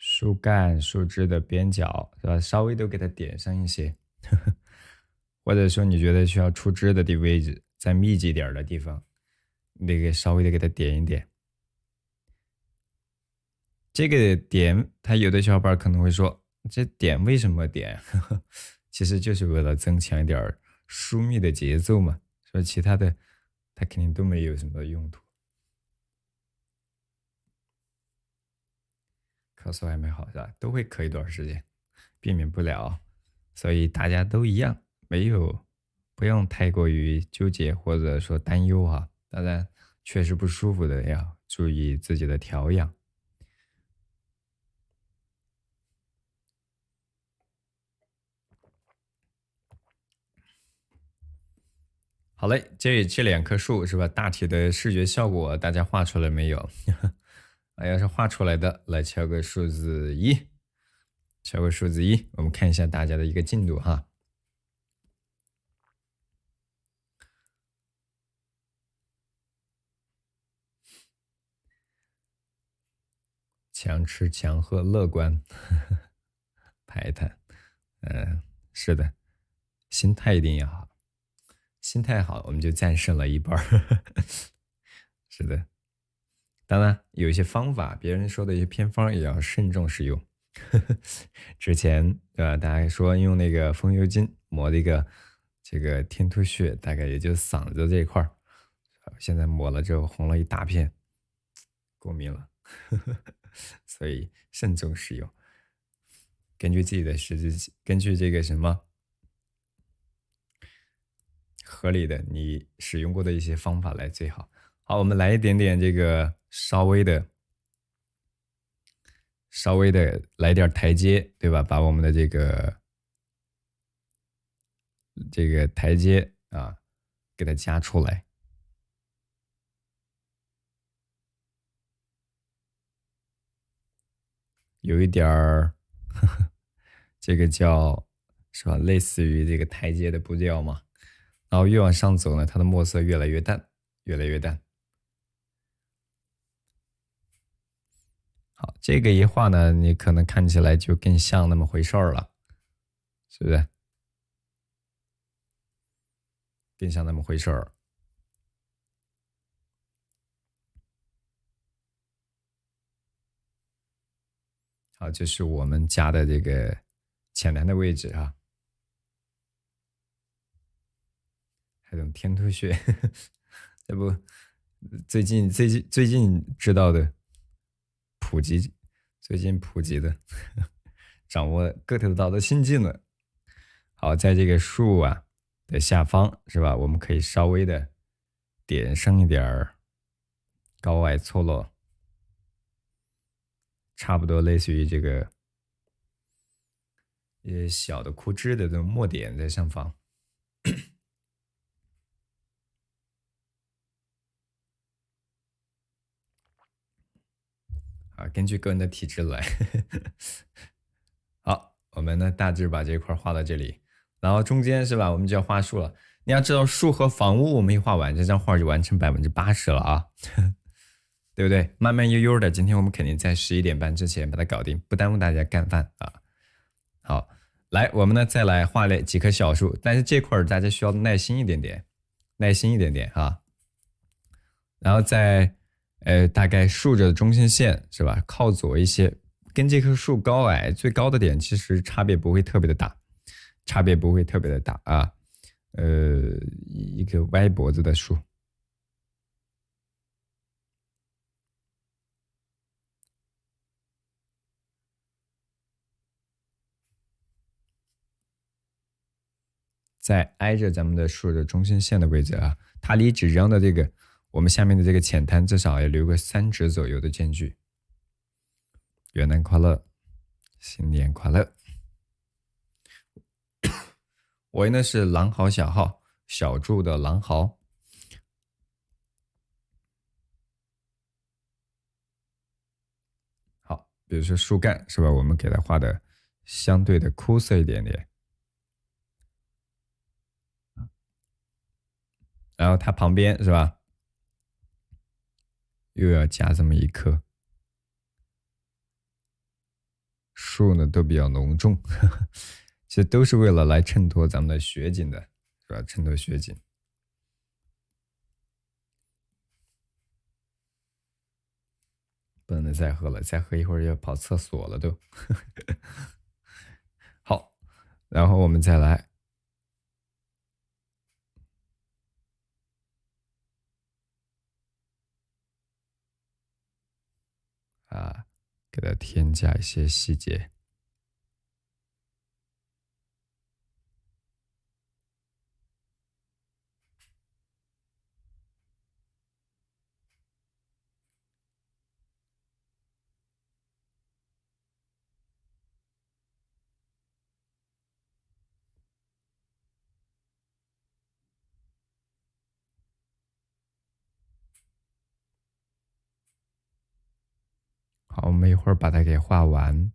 树干、树枝的边角是吧？稍微都给它点上一些，或者说你觉得需要出枝的位置，再密集点的地方，你得给稍微的给它点一点。这个点，他有的小伙伴可能会说，这点为什么点？其实就是为了增强一点疏密的节奏嘛。说其他的，它肯定都没有什么用途。咳嗽还没好是吧？都会咳一段时间，避免不了。所以大家都一样，没有不用太过于纠结或者说担忧啊。当然，确实不舒服的要注意自己的调养。好嘞，这两棵树是吧？大体的视觉效果大家画出来没有？啊，要是画出来的，来敲个数字一，敲个数字一，我们看一下大家的一个进度哈。强吃强喝，乐观，排碳，是的，心态一定要好，心态好，我们就战胜了一半。是的，当然有一些方法，别人说的一些偏方也要慎重使用。之前对吧？大家说用那个风油精抹这个天突穴，大概也就嗓子这一块儿，现在抹了之后红了一大片，过敏了。所以慎重使用，根据自己的实际，根据这个什么合理的你使用过的一些方法来最好。好，我们来一点点这个稍微的来点台阶，对吧？把我们的这个台阶啊给它加出来，有一点儿，这个叫是吧？类似于这个台阶的步调嘛。然后越往上走呢，它的墨色越来越淡，越来越淡。好，这个一画呢，你可能看起来就更像那么回事儿了，是不是？更像那么回事儿。好，这是我们家的这个浅蓝的位置啊，还有天突穴，这不最近知道的普及，最近普及的，掌握 get 到的新技能。好，在这个树啊的下方是吧？我们可以稍微的点上一点儿高矮错落，差不多类似于这个一些小的枯枝的这种墨点在上方。啊，根据个人的体质来。好，我们呢大致把这一块画到这里，然后中间是吧，我们就要画树了。你要知道，树和房屋我们一画完，这张画就完成80%了啊，对不对？慢慢悠悠的，今天我们肯定在11点半之前把它搞定，不耽误大家干饭啊。好，来，我们呢再来画了几棵小树，但是这块大家需要耐心一点点，耐心一点点哈。然后在大概竖着的中心线是吧，靠左一些，跟这棵树高矮最高的点其实差别不会特别的大，差别不会特别的大啊。一个歪脖子的树。在挨着咱们的树的中心线的位置啊，它离纸张的这个我们下面的这个浅滩至少要留个3指左右的间距。元旦快乐，新年快乐。我呢是狼毫小号，小柱的狼毫。好，比如说树干是吧，我们给它画的相对的枯涩一点点。然后它旁边是吧，又要加这么一棵。树呢都比较浓重，其实都是为了来衬托咱们的雪景的，是吧？衬托雪景。不能再喝了，再喝一会儿要跑厕所了都。好，然后我们再来啊，给它添加一些细节。好，我们一会儿把它给画完。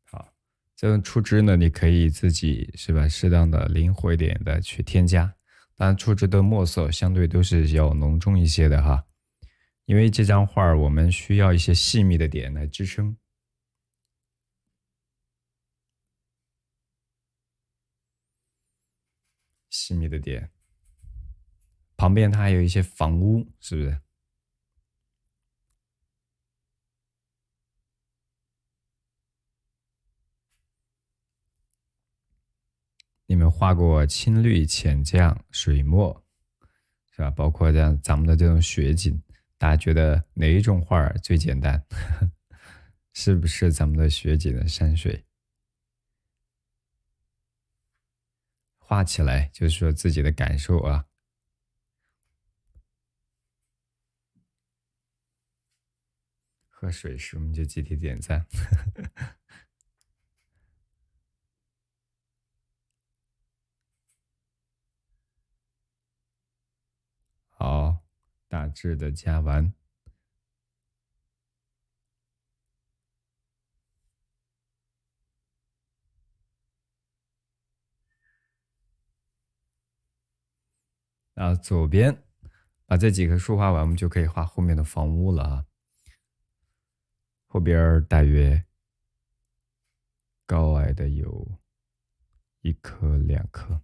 好，这种出枝呢，你可以自己是吧，适当的灵活一点的去添加。当然，出枝的墨色相对都是要浓重一些的哈，因为这张画我们需要一些细密的点来支撑。细密的点，旁边它还有一些房屋，是不是？你们画过青绿、浅酱、水墨，是吧？包括这样咱们的这种雪景，大家觉得哪一种画最简单？是不是咱们的雪景的山水？画起来就是说自己的感受啊。喝水时我们就集体点赞。好，大致的加完。然后左边把这几棵树画完，我们就可以画后面的房屋了啊。后边大约高矮的有1棵、2棵。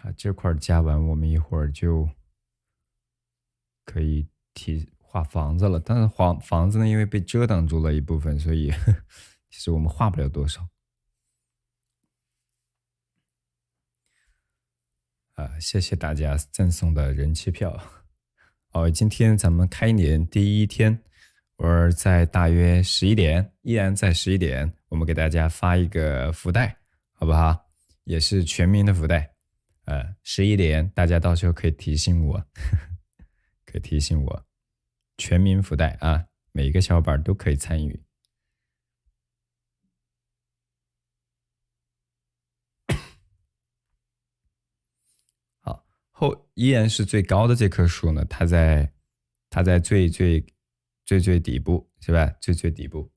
好，这块加完，我们一会儿就可以画房子了。但是房子呢，因为被遮挡住了一部分，所以其实我们画不了多少。谢谢大家赠送的人气票。今天咱们开年第一天，在大约11点，依然在11点，我们给大家发一个福袋，好不好？也是全民的福袋。11点，大家到时候可以提醒我，可以提醒我，全民福袋啊，每一个小伙伴都可以参与。好，依然是最高的这棵树呢，它在最底部，是吧？最底部。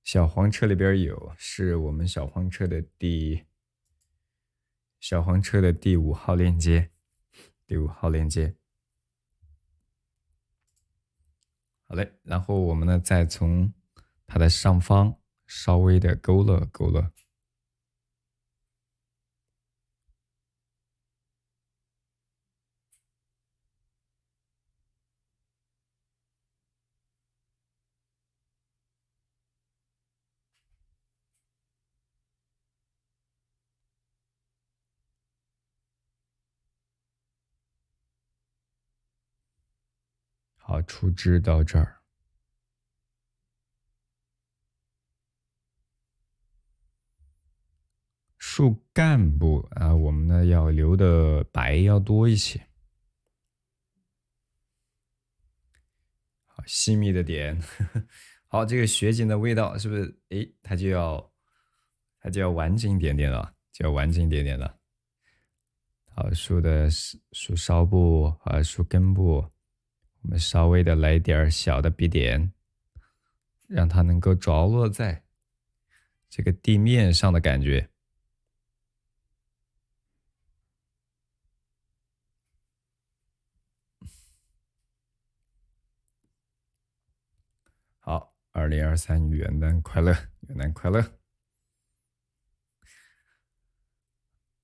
小黄车里边有，是我们小黄车的第5号链接，第5号链接。好嘞，然后我们呢，再从它的上方稍微的勾勒勾勒。好，出枝到这儿。树干部啊，我们呢要留的白要多一些。好，细密的点。好，这个雪景的味道是不是？诶，它就要完整一点点了，就要完整一点点了。好，树梢部和树根部，我们稍微的来点小的笔点，让它能够着落在这个地面上的感觉。好，2023元旦快乐，元旦快乐。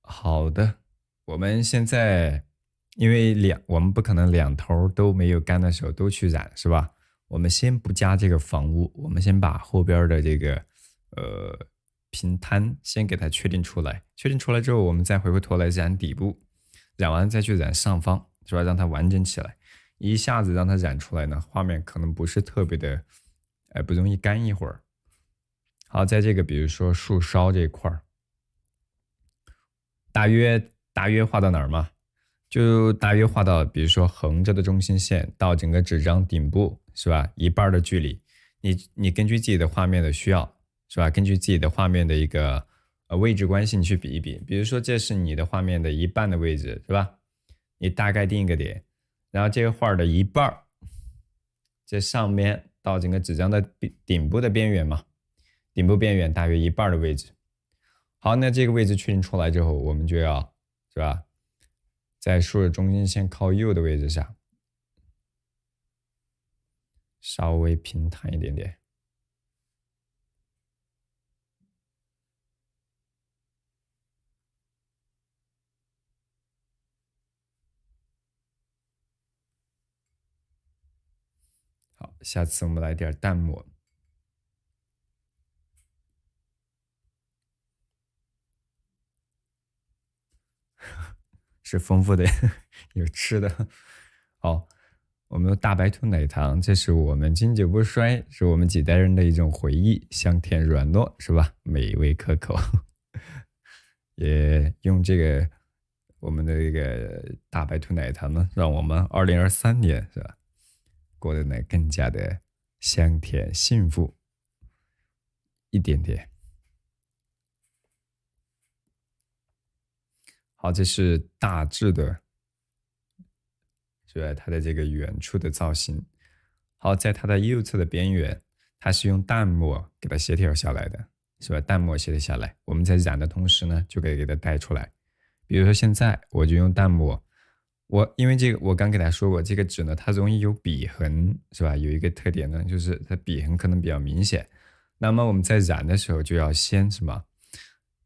好的，我们现在因为我们不可能两头都没有干的时候都去染，是吧？我们先不加这个房屋，我们先把后边的这个平摊先给它确定出来。确定出来之后，我们再回过头来染底部，染完再去染上方，是吧？让它完整起来。一下子让它染出来呢，画面可能不是特别的，不容易干一会儿。好，在这个比如说树梢这一块儿。大约画到哪儿嘛？就大约画到，比如说横着的中心线到整个纸张顶部，是吧？一半的距离，你根据自己的画面的需要，是吧？根据自己的画面的一个位置关系，你去比一比。比如说这是你的画面的一半的位置，是吧？你大概定一个点，然后这个画的一半，这上面到整个纸张的顶部的边缘嘛，顶部边缘大约一半的位置。好，那这个位置确定出来之后，我们就要，是吧？在树的中心线靠右的位置上，稍微平坦一点点。好，下次我们来点淡墨。是丰富的，有吃的。好，我们的大白兔奶糖，这是我们经久不衰，是我们几代人的一种回忆，香甜软糯，是吧？美味可口。也用这个我们的这个大白兔奶糖呢，让我们2023年是吧，过得呢更加的香甜幸福一点点。好，这是大致的，是吧？它的这个远处的造型。好，在它的右侧的边缘，它是用淡墨给它协调下来的，是吧？淡墨协调下来，我们在染的同时呢，就可以给它带出来。比如说现在我就用淡墨，因为这个我刚给大家说过，这个纸呢它容易有笔痕，是吧？有一个特点呢，就是它笔痕可能比较明显。那么我们在染的时候就要先什么？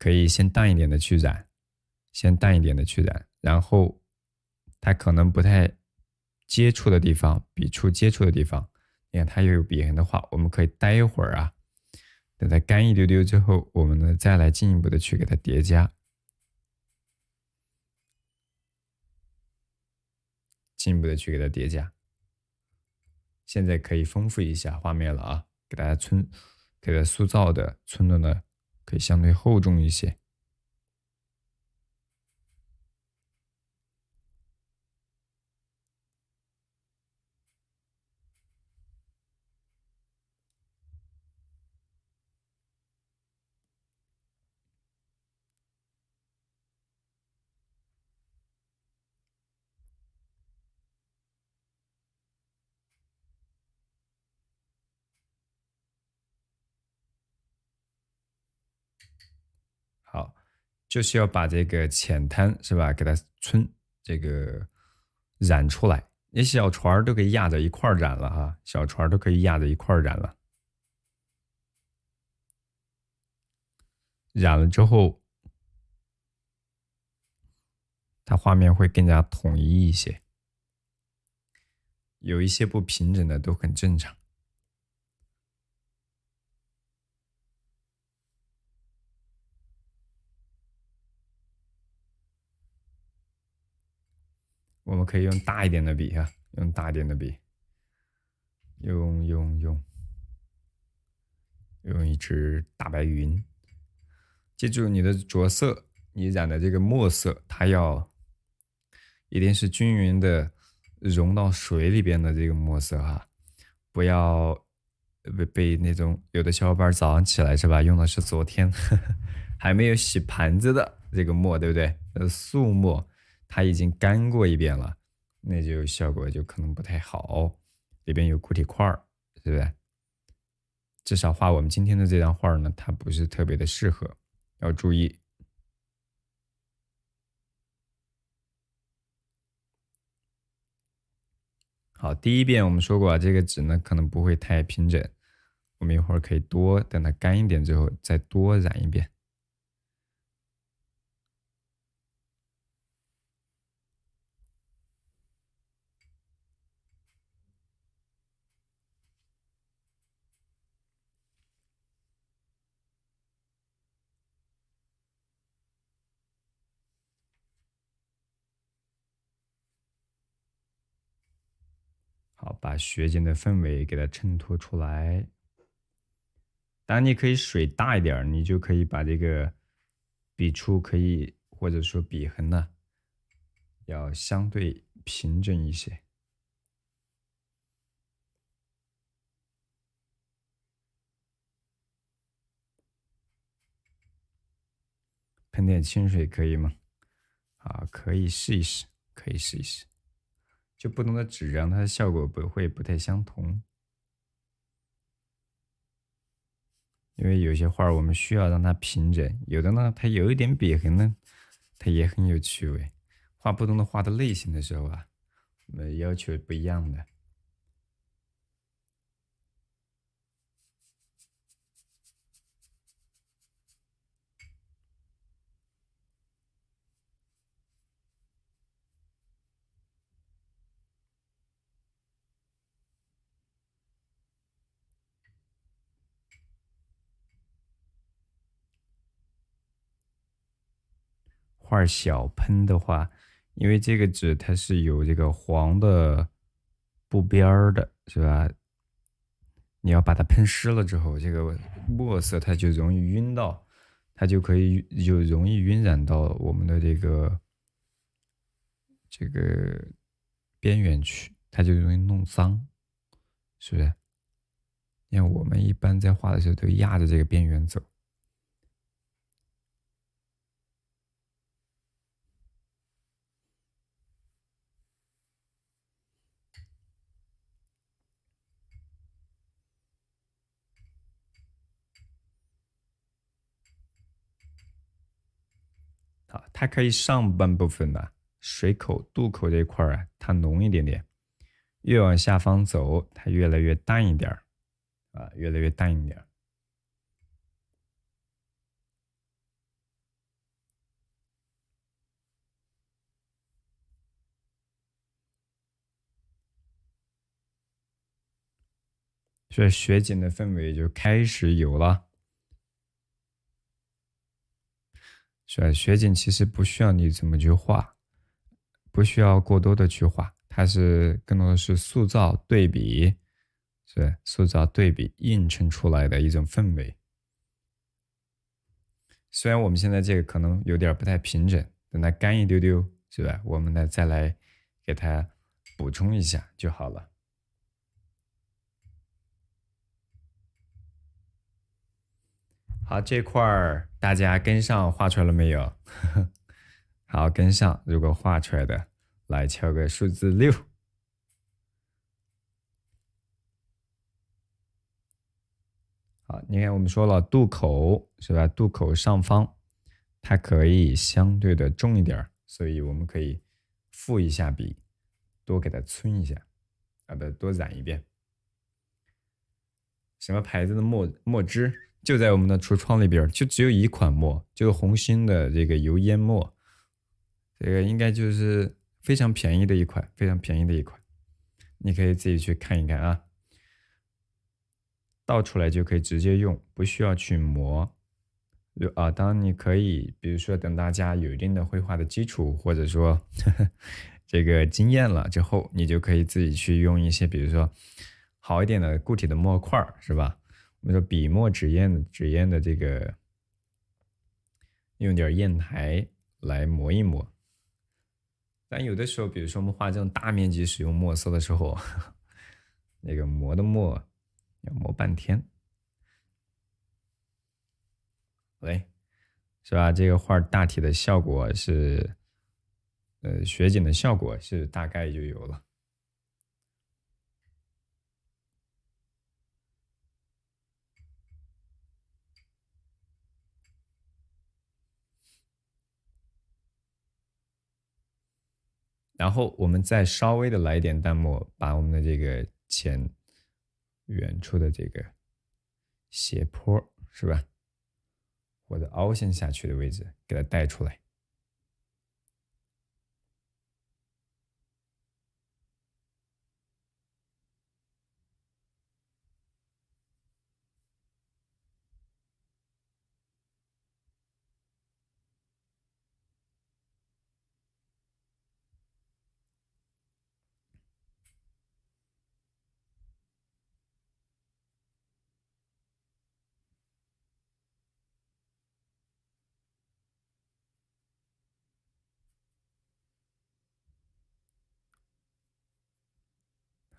可以先淡一点的去染，先淡一点的去染，然后它可能不太接触的地方，笔触接触的地方，你看它又有笔痕的话，我们可以待一会儿啊，等它干一丢丢之后，我们呢再来进一步的去给它叠加，进一步的去给它叠加。现在可以丰富一下画面了啊，给大家给它塑造的皴的呢，可以相对厚重一些。好，就是要把这个浅滩是吧，给它这个染出来。你小船都可以压着一块染了哈，小船都可以压着一块染了。染了之后，它画面会更加统一一些。有一些不平整的都很正常。我们可以用大一点的笔啊，用大一点的笔，用一支大白云。记住你的着色，你染的这个墨色，它一定是均匀的融到水里边的这个墨色哈，不要被那种有的小伙伴早上起来是吧，用的是昨天还没有洗盘子的这个墨，对不对？素墨它已经干过一遍了，那就效果就可能不太好，里边有固体块儿，对不对？至少画我们今天的这张画呢，它不是特别的适合，要注意。好，第一遍我们说过啊，这个纸呢可能不会太平整，我们一会儿可以等它干一点之后再多染一遍。好，把雪景的氛围给它衬托出来。当然，你可以水大一点，你就可以把这个笔触或者说笔痕呢，要相对平整一些。喷点清水可以吗？啊，可以试一试，可以试一试。就不同的纸张，它的效果不太相同。因为有些画我们需要让它平整，有的呢它有一点笔痕呢，它也很有趣味。画不同的画的类型的时候啊，我们要求不一样的。画小喷的话，因为这个纸它是有这个黄的布边儿的，是吧？你要把它喷湿了之后，这个墨色它就容易晕到，它就容易晕染到我们的这个边缘去，它就容易弄脏，是不是？你看我们一般在画的时候都压着这个边缘走。好，它可以上半部分呢，水口、渡口这一块啊，它浓一点点，越往下方走，它越来越淡一点啊，越来越淡一点。所以雪景的氛围就开始有了。所以雪景其实不需要你怎么去画，不需要过多的去画，它是更多的是塑造对比，是塑造对比映衬出来的一种氛围。虽然我们现在这个可能有点不太平整，等它干一丢丢，是吧？我们呢再来给它补充一下就好了。好，这块儿大家跟上画出来了没有？好，跟上。如果画出来的，来敲个数字6。好，你看我们说了渡口是吧？渡口上方，它可以相对的重一点，所以我们可以复一下笔，多给它皴一下，啊不，多染一遍。什么牌子的墨汁？就在我们的橱窗里边，就只有一款墨，就是红星的这个油烟墨，这个应该就是非常便宜的一款，非常便宜的一款，你可以自己去看一看啊。倒出来就可以直接用，不需要去磨。当然你可以，比如说等大家有一定的绘画的基础，或者说这个经验了之后，你就可以自己去用一些，比如说好一点的固体的墨块，是吧？我们说笔墨纸砚的这个，用点砚台来磨一磨。但有的时候，比如说我们画这种大面积使用墨色的时候，那个磨的墨要磨半天。喂，是吧？这个画大体的效果是，雪景的效果是大概就有了。然后我们再稍微的来一点淡墨，把我们的这个远处的这个斜坡是吧，或者凹陷下去的位置给它带出来。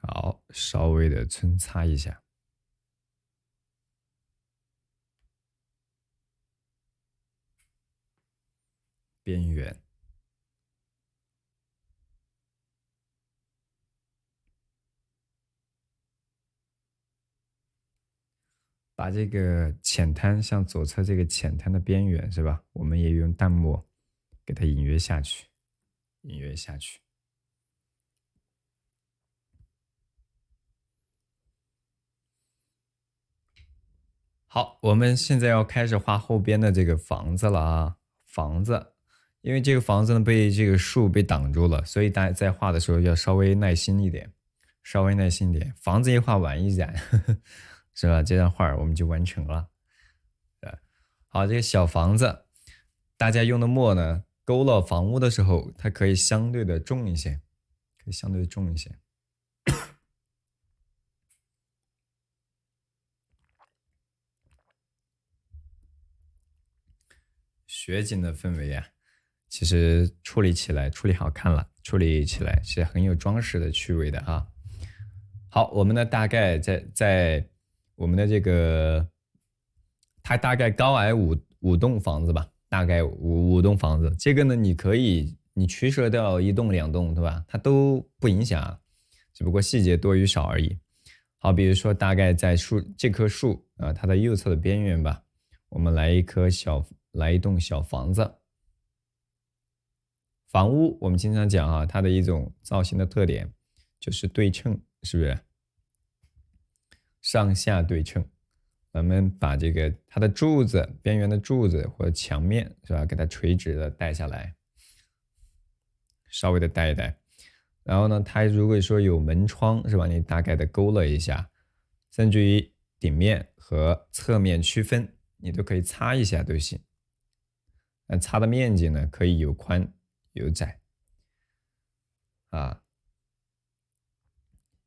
好，稍微的皴擦一下边缘。把这个浅滩，像左侧这个浅滩的边缘是吧？我们也用淡墨给它隐约下去，隐约下去。好，我们现在要开始画后边的这个房子了啊！房子，因为这个房子呢被这个树被挡住了，所以大家在画的时候要稍微耐心一点，稍微耐心一点。房子一画完一染，是吧？这张画我们就完成了。好，这个小房子，大家用的墨呢，勾勒房屋的时候，它可以相对的重一些，可以相对的重一些。雪景的氛围啊，其实处理好看了，处理起来是很有装饰的趣味的啊。好，我们呢大概在我们的这个，它大概高矮五栋房子吧，大概五栋房子。这个呢，你可以你取舍掉1栋2栋，对吧？它都不影响，只不过细节多与少而已。好，比如说大概在这棵树啊，它的右侧的边缘吧，我们来一栋小房子。房屋我们经常讲啊，它的一种造型的特点就是对称，是不是？上下对称。我们把这个它的柱子边缘的柱子或者墙面是吧，给它垂直的带下来，稍微的带一带。然后呢，它如果说有门窗是吧，你大概的勾勒一下，甚至于顶面和侧面区分，你都可以擦一下都行。那擦的面积呢，可以有宽有窄啊。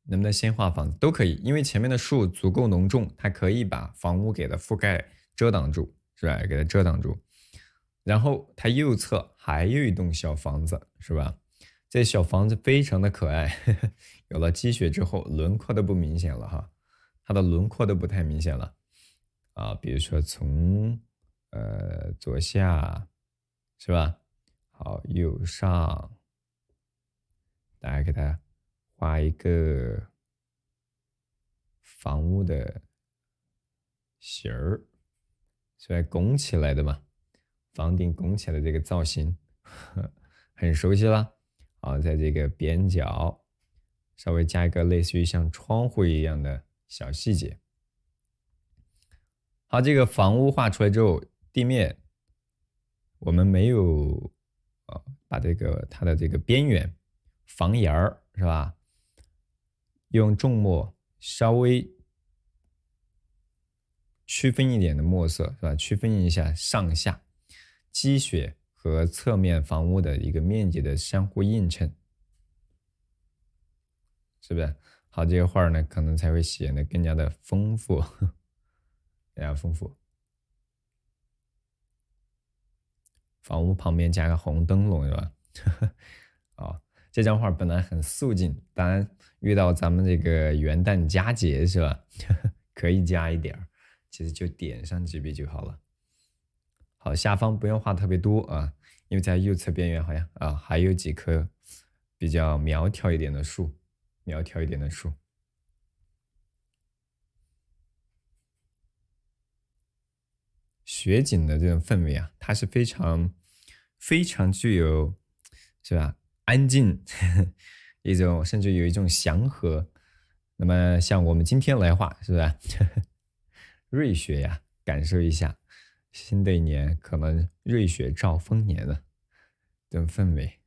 能不能先画房子都可以，因为前面的树足够浓重，它可以把房屋给它覆盖遮挡住，是吧？给它遮挡住。然后它右侧还有一栋小房子，是吧？这小房子非常的可爱，呵呵，有了积雪之后，轮廓都不明显了哈，它的轮廓都不太明显了啊。比如说从左下，是吧？好，右上，大家给它画一个房屋的形儿，是吧？拱起来的嘛，房顶拱起来这个造型，很熟悉了。好，在这个边角稍微加一个类似于像窗户一样的小细节。好，这个房屋画出来之后，地面我们没有把它的这个边缘房檐儿是吧？用重墨稍微区分一点的墨色是吧？区分一下上下积雪和侧面房屋的一个面积的相互映衬，是不是？好，这个画呢可能才会显得更加的丰富，更加丰富。房屋旁边加个红灯笼是吧？啊，这张画本来很素净，当然遇到咱们这个元旦佳节是吧？可以加一点儿，其实就点上几笔就好了。好，下方不用画特别多啊，因为在右侧边缘好像还有几棵比较苗条一点的树，苗条一点的树。雪景的这种氛围啊，它是非常具有，是吧？安静，一种甚至有一种祥和。那么像我们今天来画，是不是？瑞雪呀，感受一下新的一年可能瑞雪兆丰年的这种氛围。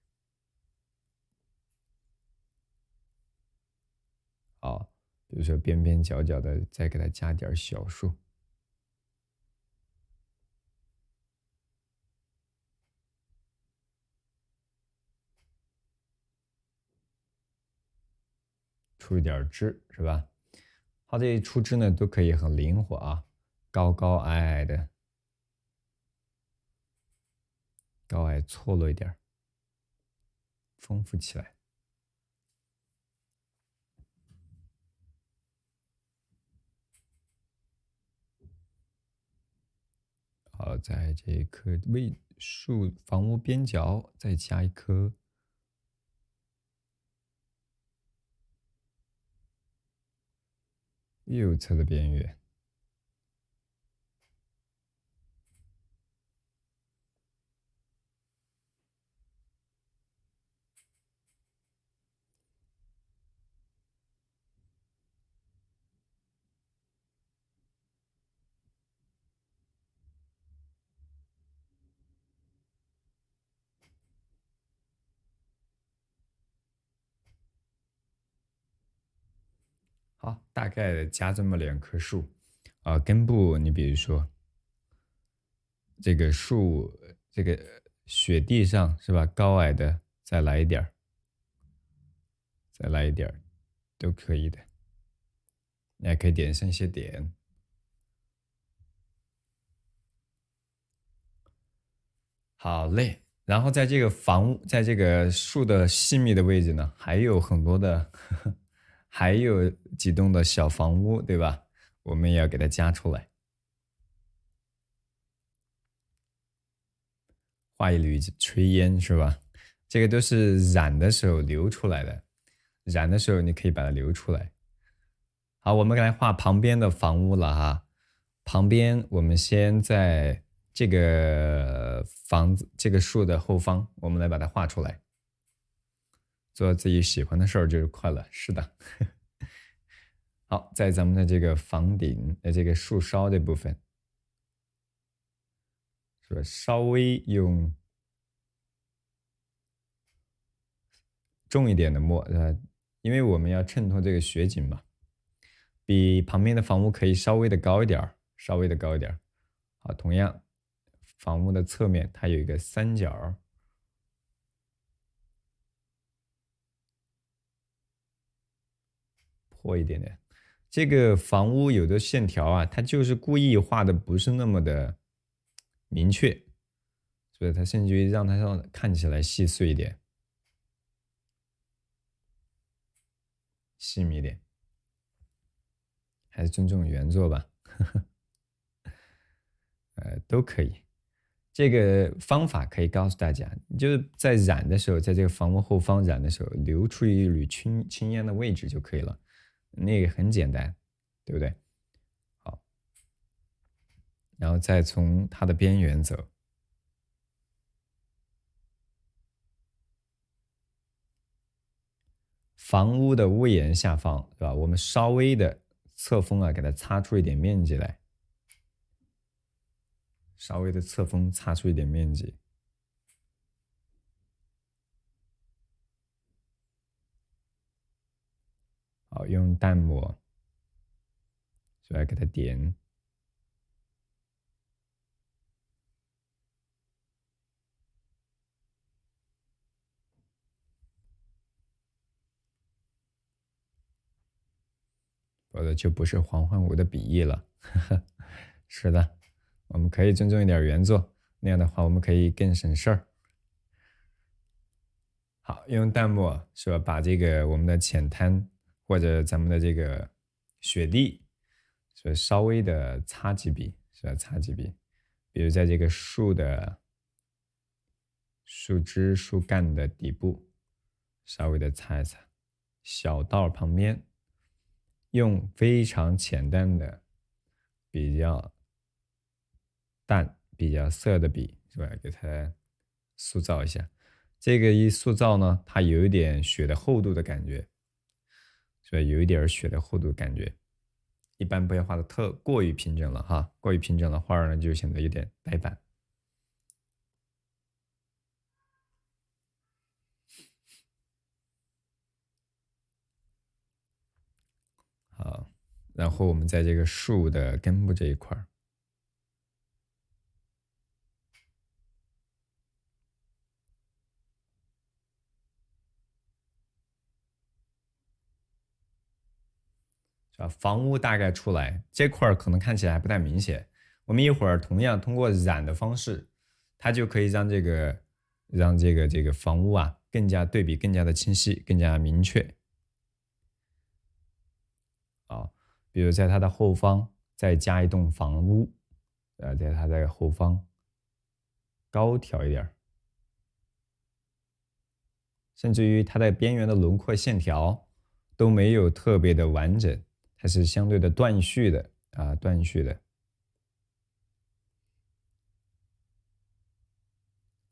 好，比如说边边角角的再给它加点小树。出一点枝是吧？它这一出枝呢，都可以很灵活啊，高高矮矮的，高矮错落一点，丰富起来。好，在这棵树房屋边角再加一棵右侧的边缘。好，大概加这么2棵树，根部你比如说这个树，这个雪地上是吧？高矮的再来一点儿，再来一点儿，都可以的。你还可以点上一些点。好嘞，然后在这个在这个树的细密的位置呢，还有很多的，还有几栋的小房屋，对吧？我们也要给它加出来，画一缕炊烟，是吧？这个都是染的时候留出来的，染的时候你可以把它留出来。好，我们来画旁边的房屋了哈。旁边我们先在这个房子、这个树的后方，我们来把它画出来。做自己喜欢的事儿就是快乐，是的。好，在咱们的这个房顶的这个树梢这部分，是吧？稍微用重一点的墨，因为我们要衬托这个雪景嘛。比旁边的房屋可以稍微的高一点儿，稍微的高一点儿。好，同样，房屋的侧面它有一个三角，破一点点。这个房屋有的线条啊，它就是故意画的不是那么的明确，所以它甚至于让它看起来细碎一点，细密一点，还是尊重原作吧，都可以。这个方法可以告诉大家，就是在染的时候，在这个房屋后方染的时候，留出一缕青烟的位置就可以了，那个很简单，对不对？好，然后再从它的边缘走，房屋的屋檐下方是吧？我们稍微的侧锋啊，给它擦出一点面积来，稍微的侧锋擦出一点面积。好，用淡墨来给它点。否则就不是黄焕武的笔意了。是的，我们可以尊重一点原作，那样的话我们可以更省事儿。好，用淡墨是吧？把这个我们的浅滩或者咱们的这个雪地，是吧？稍微的擦几笔，是吧？擦几笔，比如在这个树的树枝、树干的底部，稍微的擦一擦，小道旁边。用非常浅淡的、比较淡、比较涩的笔，是吧？给它塑造一下。这个一塑造呢，它有一点雪的厚度的感觉，所以有一点雪的厚度的感觉。一般不要画的过于平整了哈，过于平整了，画儿呢就显得有点呆板。好，然后我们在这个树的根部这一块儿。是吧？房屋大概出来这块儿可能看起来还不太明显，我们一会儿同样通过染的方式，它就可以让这个房屋啊更加对比更加的清晰，更加明确。啊，比如在它的后方再加一栋房屋，在它的后方高挑一点，甚至于它的边缘的轮廓线条都没有特别的完整，它是相对的断续的啊，断续的。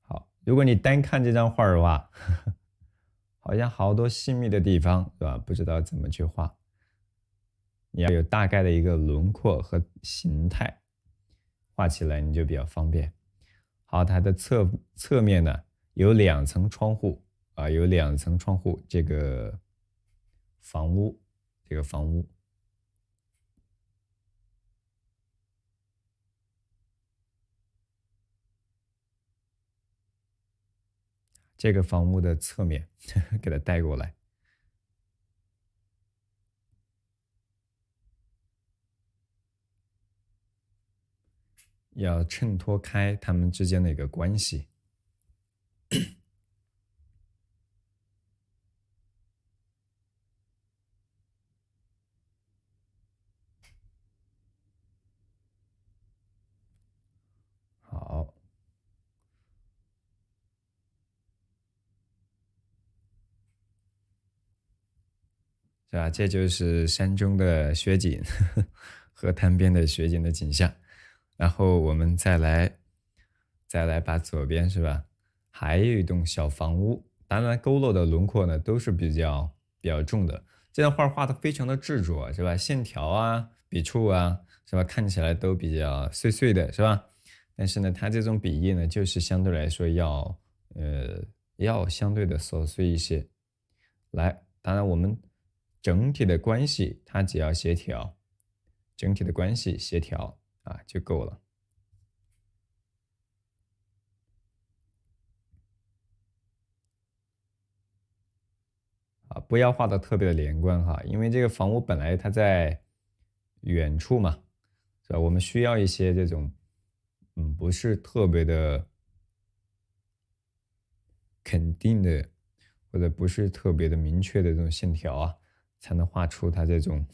好，如果你单看这张画的话，好像好多细密的地方，是吧？不知道怎么去画。你要有大概的一个轮廓和形态，画起来你就比较方便。好，它的侧面呢有两层窗户啊，有两层窗户，这个房屋，这个房屋。这个房屋的侧面给它带过来，要衬托开它们之间的一个关系。好，是吧？这就是山中的雪景，河滩边的雪景的景象。然后我们再来把左边是吧？还有一栋小房屋，当然勾勒的轮廓呢都是比较重的。这张画画的非常的执着，是吧？线条啊、笔触啊，是吧？看起来都比较碎碎的，是吧？但是呢，它这种笔意呢，就是相对来说要相对的琐碎一些。来，当然我们整体的关系它只要协调，整体的关系协调啊就够了。啊，不要画的特别的连贯哈，因为这个房屋本来它在远处嘛，是吧？我们需要一些这种，不是特别的肯定的，或者不是特别的明确的这种线条啊，才能画出它这种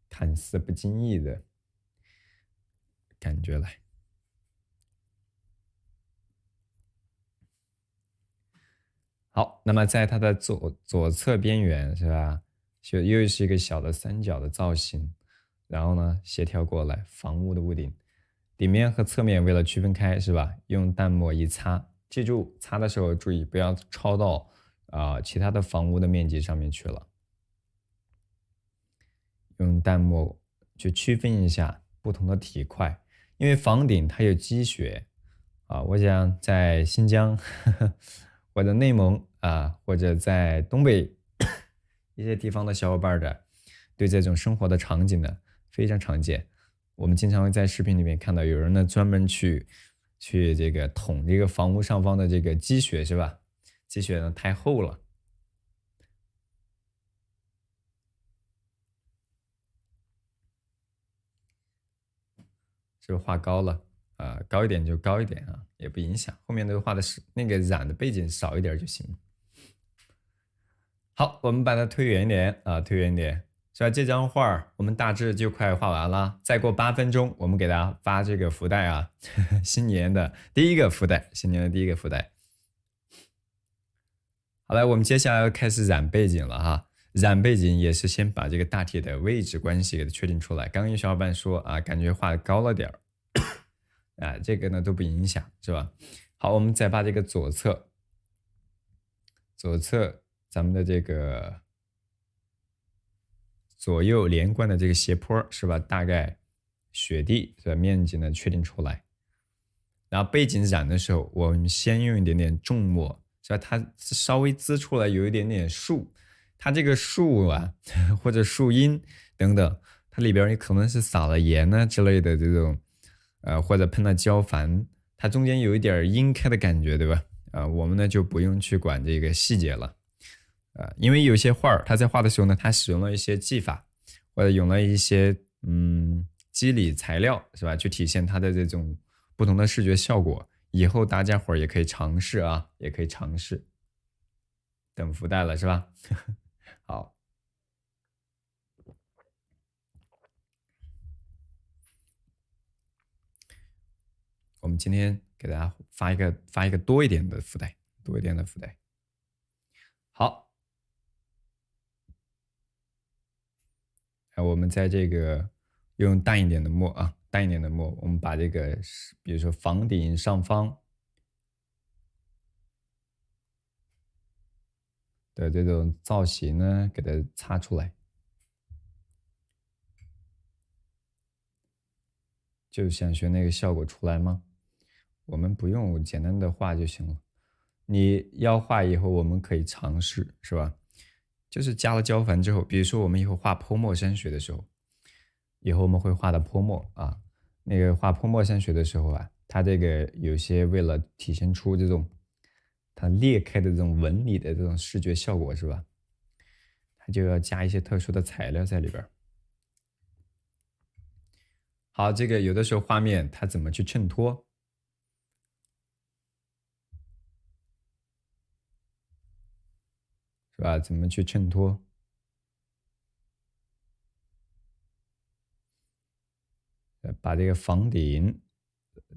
看似不经意的感觉来。好，那么在它的左侧边缘是吧，就又是一个小的三角的造型，然后呢协调过来，房屋的屋顶，底面和侧面为了区分开是吧，用淡墨一擦，记住擦的时候注意不要抄到其他的房屋的面积上面去了，用淡墨去区分一下不同的体块，因为房顶它有积雪啊，我想在新疆或者内蒙啊，或者在东北一些地方的小伙伴的，对这种生活的场景呢非常常见。我们经常会在视频里面看到有人呢专门去这个捅这个房屋上方的这个积雪是吧？积雪呢太厚了，是不是画高了？高一点就高一点啊，也不影响。后面的画的是那个染的背景少一点就行。好，我们把它推远一点啊，推远一点，是吧？这张画我们大致就快画完了，再过8分钟，我们给大家发这个福袋啊，新年的第一个福袋，新年的第一个福袋。好了，我们接下来要开始染背景了哈。染背景也是先把这个大体的位置关系给它确定出来。刚刚有小伙伴说啊，感觉画的高了点儿，啊，这个呢都不影响，是吧？好，我们再把这个左侧咱们的这个左右连贯的这个斜坡是吧？大概雪地的面积呢确定出来。然后背景染的时候，我们先用一点点重墨，是吧？它稍微滋出来有一点点树，它这个树啊或者树荫等等，它里边可能是撒了盐呢之类的这种，或者喷了胶矾，它中间有一点阴开的感觉，对吧？我们呢就不用去管这个细节了。因为有些画儿，他在画的时候呢，他使用了一些技法，或者用了一些肌理材料，是吧？去体现它的这种不同的视觉效果。以后大家伙儿也可以尝试啊，也可以尝试。等福袋了是吧？好，我们今天给大家发一个多一点的福袋，多一点的福袋。好。我们在这个用淡一点的墨啊，淡一点的墨，我们把这个比如说房顶上方的这种造型呢，给它擦出来，就想学那个效果出来吗？我们不用简单的画就行了。你要画以后，我们可以尝试，是吧？就是加了胶矾之后，比如说我们以后画泼墨山水的时候，以后我们会画的泼墨啊，那个画泼墨山水的时候啊，它这个有些为了体现出这种它裂开的这种纹理的这种视觉效果，是吧？它就要加一些特殊的材料在里边。好，这个有的时候画面它怎么去衬托，是吧？怎么去衬托？把这个房顶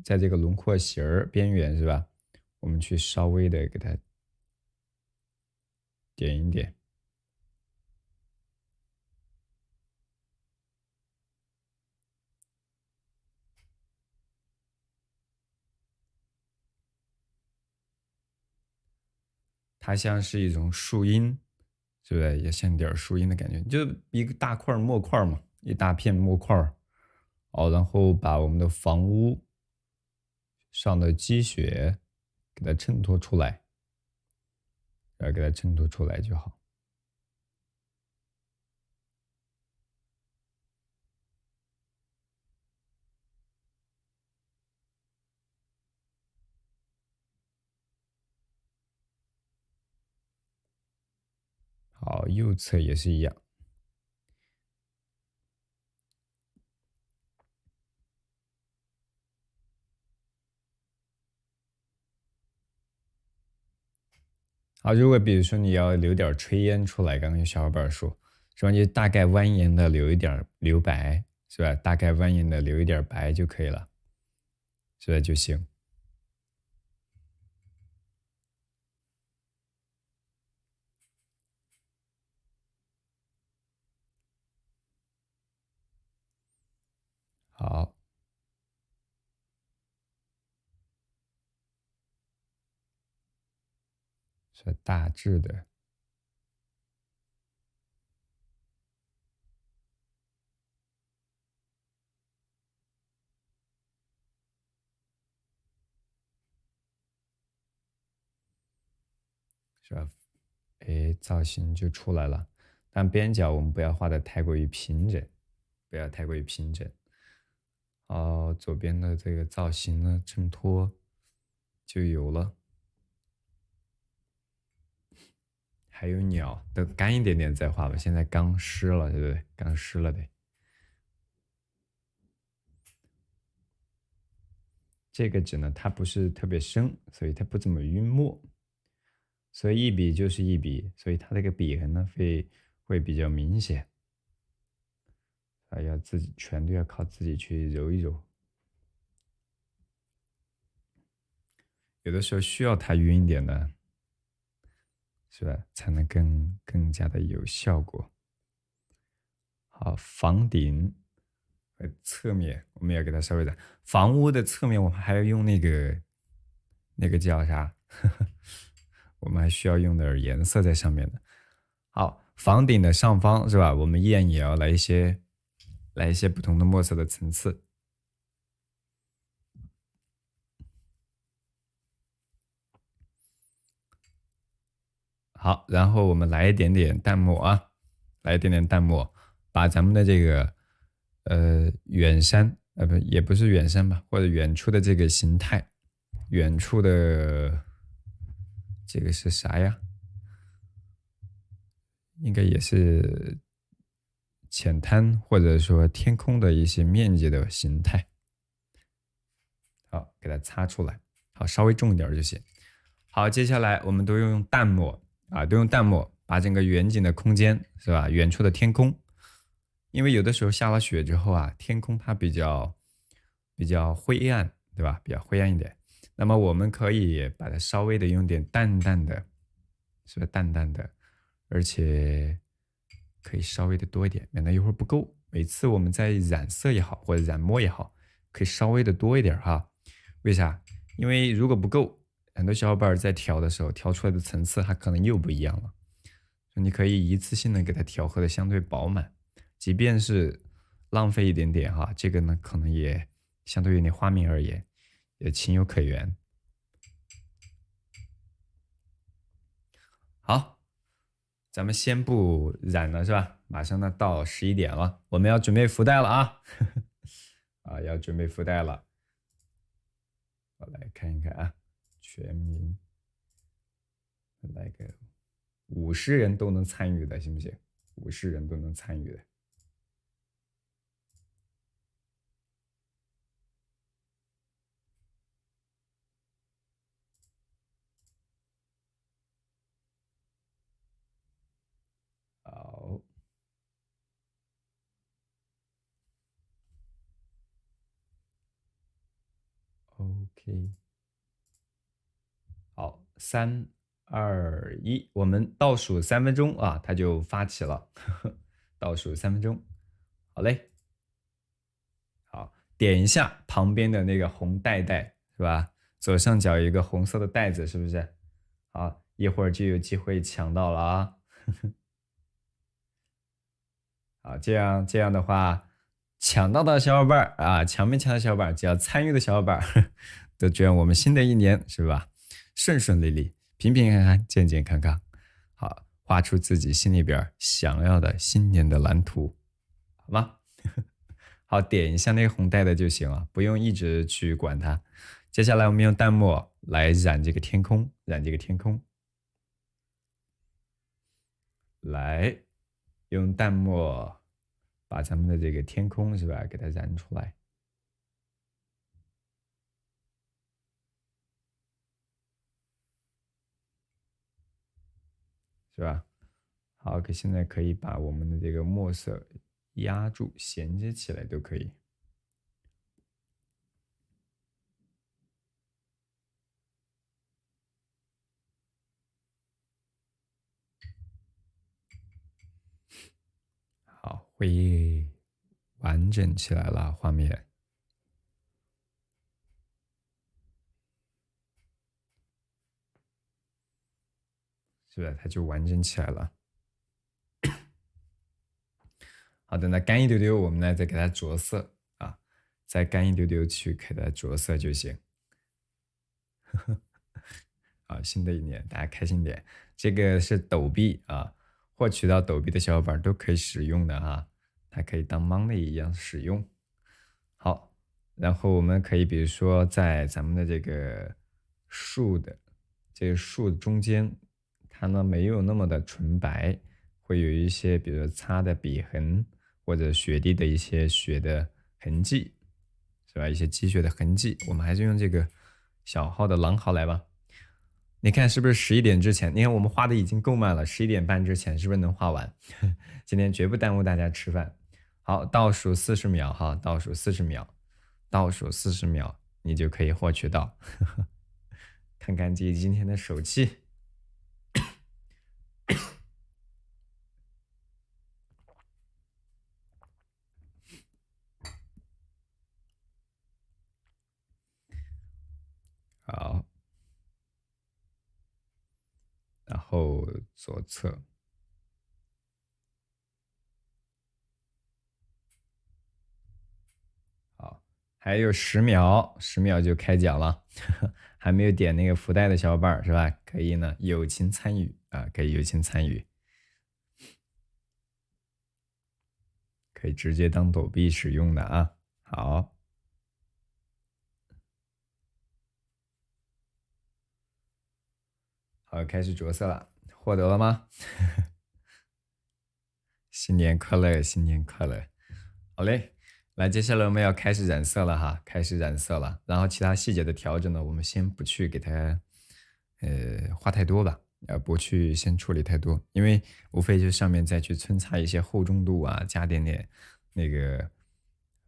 在这个轮廓形儿边缘是吧？我们去稍微的给它点一点。它像是一种树荫，是不是也像点树荫的感觉？就一个大块墨块嘛，一大片墨块哦，然后把我们的房屋上的积雪给它衬托出来，给它衬托出来就好。好，右侧也是一样。好，如果比如说你要留点炊烟出来，刚刚有小伙伴说，是吧？你大概蜿蜒的留一点留白，是吧？大概蜿蜒的留一点白就可以了，是吧？就行。好，是大致的。是吧？哎，造型就出来了，但边角我们不要画的太过于平整，不要太过于平整。好，左边的这个造型呢，衬托就有了。还有鸟，等干一点点再画吧。现在刚湿了，对不对？刚湿了得。这个纸呢，它不是特别深，所以它不怎么晕墨，所以一笔就是一笔，所以它这个笔痕呢会比较明显。要自己全都要靠自己去揉一揉，有的时候需要它晕一点的，是吧？才能更加的有效果。好，房顶和侧面我们要给它稍微的，房屋的侧面我们还要用那个叫啥？我们还需要用点颜色在上面的。好，房顶的上方是吧？我们依然也要来一些不同的墨色的层次。好，然后我们来一点点淡墨啊，来一点点淡墨，把咱们的这个远山不也不是远山吧，或者远处的这个形态，远处的这个是啥呀？应该也是浅滩或者说天空的一些面积的形态。好，给它擦出来，好，稍微重一点就行。好，接下来我们都用淡墨啊，都用淡墨把整个远景的空间是吧？远处的天空，因为有的时候下了雪之后啊，天空它比较灰暗，对吧？比较灰暗一点。那么我们可以把它稍微的用点淡淡的，是吧？淡淡的，而且可以稍微的多一点，免得一会儿不够。每次我们在染色也好，或者染墨也好，可以稍微的多一点哈。为啥？因为如果不够，很多小伙伴在调的时候，调出来的层次它可能又不一样了。你可以一次性的给它调和的相对饱满，即便是浪费一点点哈，这个呢可能也相对于你画面而言也情有可原。好，咱们先不染了是吧？马上呢到11点了，我们要准备福袋了啊！啊，要准备福袋了。我来看一看啊，全民来个50人都能参与的，行不行？50人都能参与的。好，OK，好，3、2、1，我们倒数3分钟啊，它就发起了。倒数3分钟，好嘞。好，点一下旁边的那个红带带，是吧？左上角有一个红色的带子，是不是？好，一会儿就有机会抢到了啊！好，这样的话，抢到的小伙伴啊，抢没抢到小伙伴，只要参与的小伙伴，都祝愿我们新的一年是吧，顺顺利利、平平安安、健健康康。好，画出自己心里边想要的新年的蓝图，好吗？好，点一下那个红带的就行了，不用一直去管它。接下来我们用淡墨来染这个天空，染这个天空。来用淡墨把咱们的这个天空是吧，给它染出来，是吧？好，现在可以把我们的这个墨色压住，衔接起来都可以。好，会完整起来了，画面是不是它就完整起来了？好的，那干一丢丢，我们呢再给它着色啊，再干一丢丢去给它着色就行。啊，新的一年大家开心点。这个是抖币啊，获取到抖币的小伙伴都可以使用的哈，它可以当 money 一样使用。好，然后我们可以比如说在咱们的这个树的中间，它呢没有那么的纯白，会有一些比如说擦的笔痕或者雪地的一些雪的痕迹，是吧？一些积雪的痕迹，我们还是用这个小号的狼毫来吧。你看是不是11点之前？你看我们画的已经够慢了，11点半之前是不是能画完？今天绝不耽误大家吃饭。好，倒数40秒哈，倒数40秒，倒数40秒，你就可以获取到。看看今天的手气。好，然后左侧。好，还有10秒，10秒就开奖了。还没有点那个福袋的小伙伴是吧？可以呢，友情参与啊，可以友情参与，可以直接当抖币使用的啊。好，好，开始着色了，获得了吗？新年快乐，新年快乐！好嘞，来，接下来我们要开始染色了哈，开始染色了。然后其他细节的调整呢，我们先不去给它，画太多吧，不去先处理太多，因为无非就上面再去扦插一些厚重度啊，加点点那个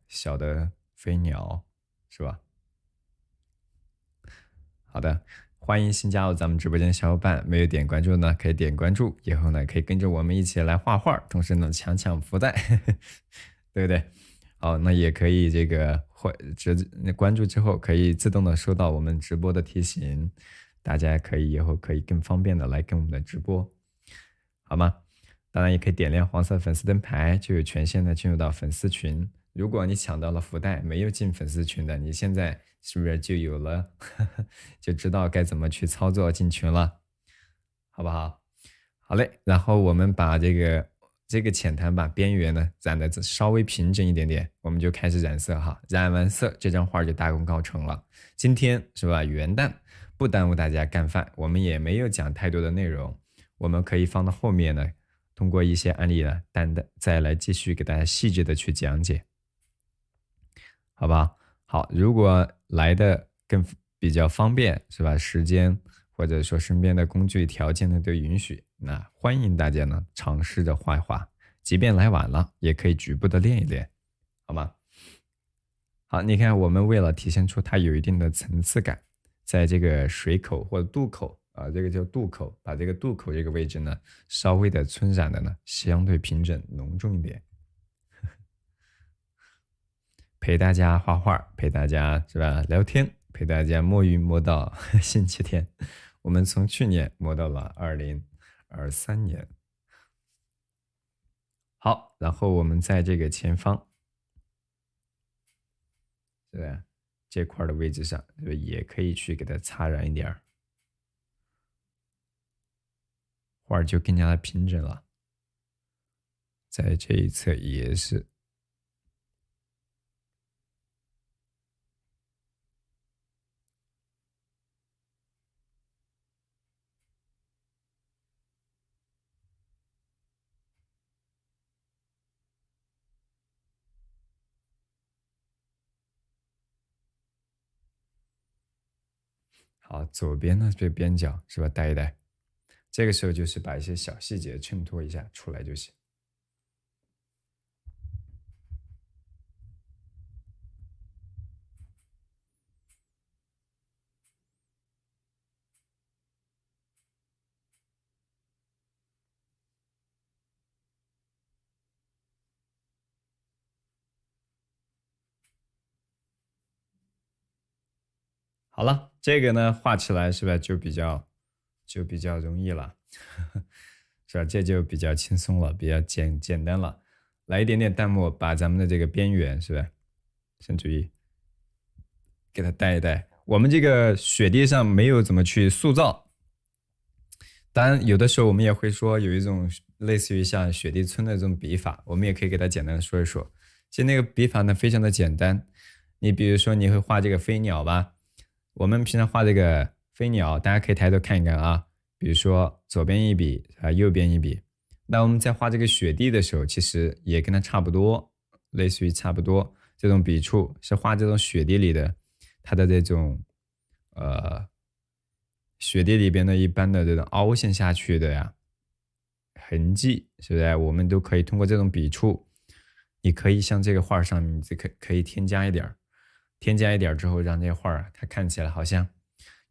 小的飞鸟，是吧？好的，欢迎新加入咱们直播间的小伙伴，没有点关注的呢，可以点关注，以后呢可以跟着我们一起来画画，同时呢抢福袋，对不对？好，那也可以这个关注之后，可以自动的收到我们直播的提醒，大家可以以后可以更方便的来跟我们的直播，好吗？当然也可以点亮黄色粉丝灯牌，就有权限的进入到粉丝群。如果你抢到了福袋，没有进粉丝群的，你现在是不是就有了，就知道该怎么去操作进群了，好不好？好嘞，然后我们把这个浅滩把边缘呢染的稍微平整一点点，我们就开始染色哈。染完色，这张画就大功告成了。今天是吧？元旦不耽误大家干饭，我们也没有讲太多的内容，我们可以放到后面呢，通过一些案例呢，再来继续给大家细致的去讲解。好吧，好，如果来的更比较方便，是吧？时间或者说身边的工具条件呢都允许，那欢迎大家呢尝试着画一画，即便来晚了，也可以局部的练一练，好吗？好，你看，我们为了体现出它有一定的层次感，在这个水口或者渡口啊，这个叫渡口，把这个渡口这个位置呢，稍微的村染的呢，相对平整浓重一点。陪大家画画，陪大家是吧聊天，陪大家摸鱼摸到星期天。我们从去年摸到了2023年。好，然后我们在这个前方，是吧？这块的位置上，是不是也可以去给它擦染一点儿，画就更加的平整了。在这一侧也是。好，左边的这边角是吧？带一带，这个时候就是把一些小细节衬托一下出来就行。好了，这个呢画起来是吧就比较容易了，是吧？这就比较轻松了，比较简单了。来一点点淡墨，把咱们的这个边缘是吧？先注意给它带一带。我们这个雪地上没有怎么去塑造，当然有的时候我们也会说有一种类似于像雪地村的这种笔法，我们也可以给它简单的说一说。其实那个笔法呢非常的简单，你比如说你会画这个飞鸟吧？我们平常画这个飞鸟，大家可以抬头看一看啊。比如说左边一笔啊，右边一笔。那我们在画这个雪地的时候，其实也跟它差不多，类似于差不多这种笔触是画这种雪地里的它的这种雪地里边的一般的这种凹陷下去的呀痕迹，是不是？我们都可以通过这种笔触，你可以像这个画上，你就可以添加一点添加一点之后，让这画它看起来好像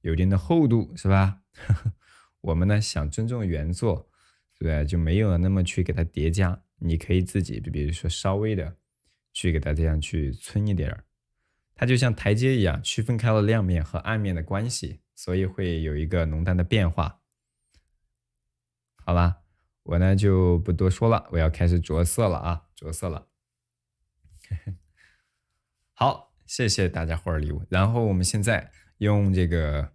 有一定的厚度，是吧？我们呢想尊重原作，对不对？就没有那么去给它叠加，你可以自己，比如说稍微的去给它这样去村一点它就像台阶一样，区分开了亮面和暗面的关系，所以会有一个浓淡的变化。好吧，我呢就不多说了，我要开始着色了啊，着色了。好，谢谢大家伙儿礼物。然后我们现在用这个，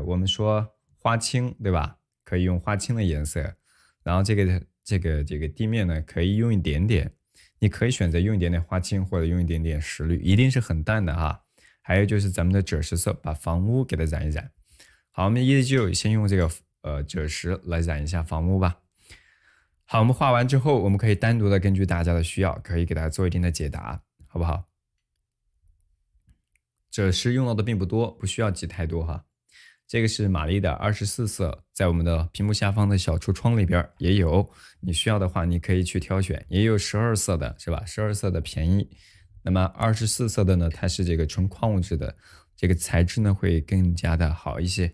我们说花青对吧？可以用花青的颜色。然后这个地面呢，可以用一点点，你可以选择用一点点花青，或者用一点点石绿，一定是很淡的哈。还有就是咱们的赭石色，把房屋给它染一染。好，我们依旧先用这个赭石来染一下房屋吧。好，我们画完之后，我们可以单独的根据大家的需要，可以给大家做一定的解答，好不好？赭石用到的并不多，不需要记太多哈。这个是玛丽的24色，在我们的屏幕下方的小橱窗里边也有，你需要的话你可以去挑选，也有12色的，是吧？12色的便宜，那么24色的呢，它是这个纯矿物质的，这个材质呢会更加的好一些。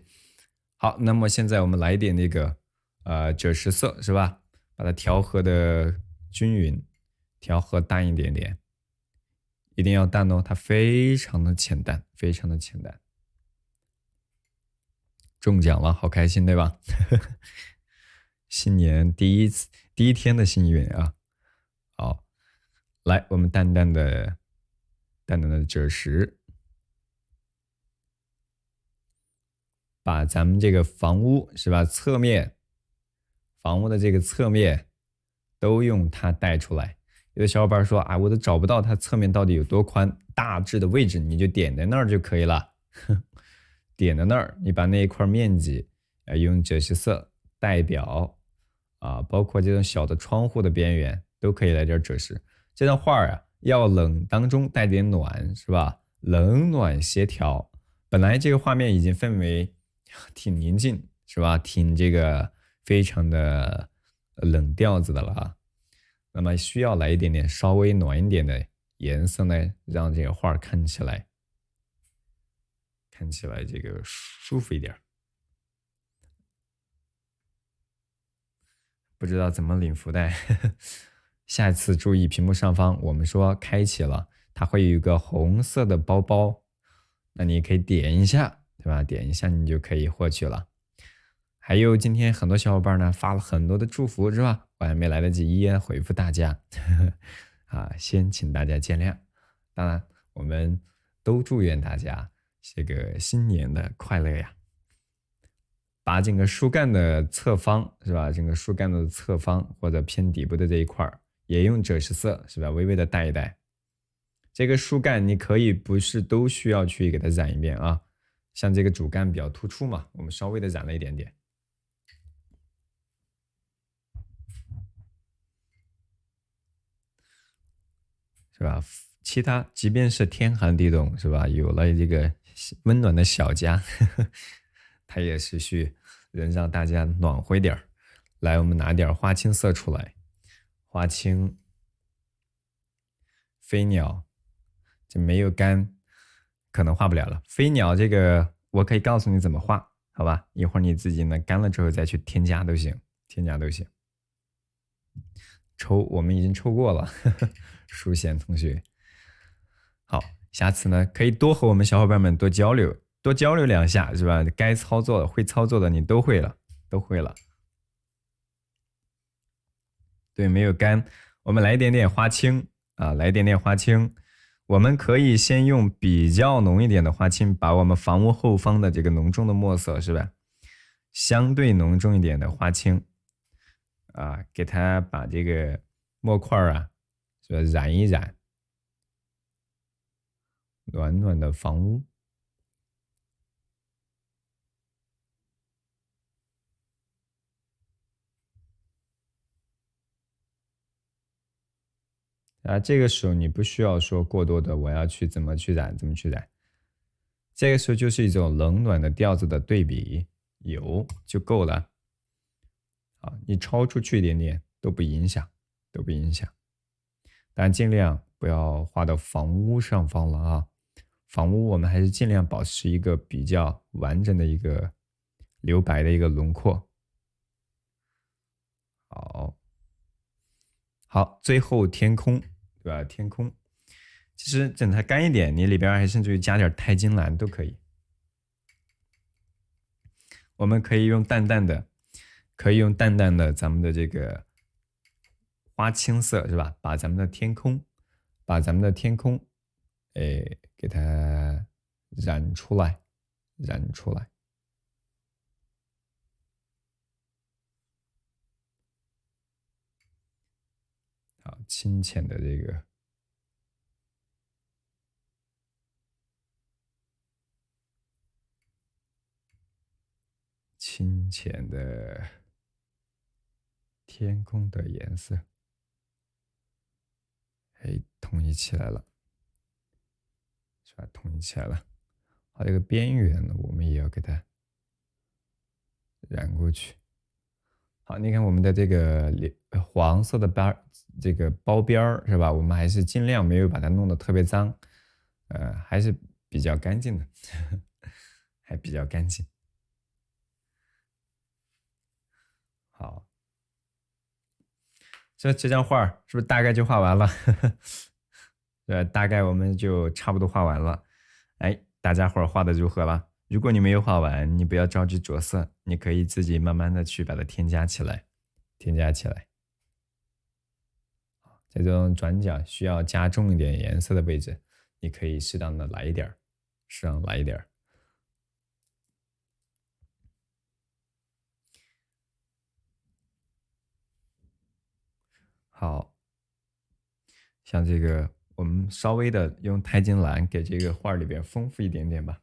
好，那么现在我们来一点那个赭石色，是吧？把它调和的均匀，调和淡一点点，一定要淡哦，它非常的浅淡，非常的浅淡。中奖了，好开心，对吧？新年第一天的幸运啊！好，来，我们淡淡的赭石，把咱们这个房屋是吧，侧面房屋的这个侧面都用它带出来。有的小伙伴说啊，我都找不到它侧面到底有多宽，大致的位置你就点在那儿就可以了。点在那儿，你把那一块面积，用赭石色代表啊，包括这种小的窗户的边缘都可以来点赭石。这张画啊，要冷当中带点暖，是吧？冷暖协调。本来这个画面已经氛围挺宁静，是吧？挺这个非常的冷调子的了啊。那么需要来一点点稍微暖一点的颜色呢，让这个画看起来这个舒服一点。不知道怎么领福袋，下一次注意屏幕上方，我们说开启了，它会有一个红色的包包，那你可以点一下，对吧？点一下你就可以获取了。还有今天很多小伙伴呢发了很多的祝福，是吧？我还没来得及一一回复大家，啊，先请大家见谅。当然，我们都祝愿大家这个新年的快乐呀！把整个树干的侧方是吧？整个树干的侧方或者偏底部的这一块也用赭石色是吧？微微的带一带。这个树干你可以不是都需要去给它染一遍啊，像这个主干比较突出嘛，我们稍微的染了一点点。是吧？其他即便是天寒地冻，是吧？有了这个温暖的小家，它也是能让大家暖和一点儿。来，我们拿点花青色出来，花青、飞鸟，这没有干，可能画不了了。飞鸟这个我可以告诉你怎么画，好吧？一会儿你自己呢干了之后再去添加都行，添加都行。抽我们已经抽过了，舒贤同学。好，下次呢可以多和我们小伙伴们多交流，多交流两下，是吧？该操作的、会操作的你都会了，都会了。对，没有干，我们来一点点花青啊，来一点点花青。我们可以先用比较浓一点的花青，把我们房屋后方的这个浓重的墨色，是吧？相对浓重一点的花青啊，给它把这个墨块啊，是吧？染一染，暖暖的房屋。啊，这个时候你不需要说过多的，我要去怎么去染，怎么去染。这个时候就是一种冷暖的调子的对比，有就够了。啊，你超出去一点点都不影响，都不影响。但尽量不要画到房屋上方了啊。房屋我们还是尽量保持一个比较完整的一个留白的一个轮廓。好，好，最后天空，对吧？天空，其实整它干一点，你里边还甚至于加点钛金蓝都可以。我们可以用淡淡的，咱们的这个花青色是吧？把咱们的天空，给它染出来，染出来。好，清浅的这个。清浅的天空的颜色，哎，统一起来了，是吧？统一起来了。好，这个边缘呢，我们也要给它染过去。好，你看我们的这个黄色的这个包边儿是吧？我们还是尽量没有把它弄得特别脏，还是比较干净的，还比较干净。好，这张画是不是大概就画完了？大概我们就差不多画完了。哎，大家伙画的如何了？如果你没有画完，你不要着急着色，你可以自己慢慢的去把它添加起来，添加起来。在这种转角需要加重一点颜色的位置，你可以适当的来一点，适当来一点。好，像这个我们稍微的用钛金蓝给这个画里边丰富一点点吧。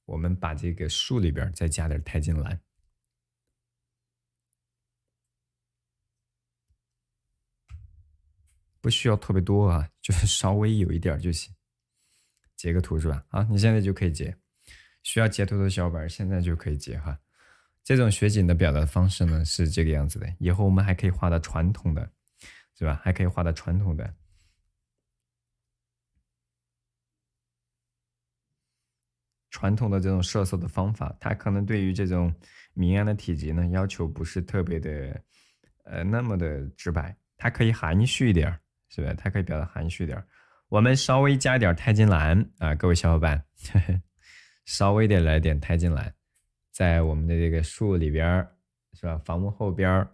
我们把这个树里边再加点钛金蓝，不需要特别多啊，就是稍微有一点就行。截个图是吧？好，你现在就可以截。需要截图的小伙伴现在就可以截哈。这种雪景的表达方式呢是这个样子的，以后我们还可以画到传统的，是吧？还可以画到传统的。传统的这种设色的方法，它可能对于这种明暗的体积呢，要求不是特别的，那么的直白，它可以含蓄一点，是吧？它可以表达含蓄一点。我们稍微加点钛金蓝啊，各位小伙伴，呵呵稍微的来点钛金蓝，在我们的这个树里边，是吧？房屋后边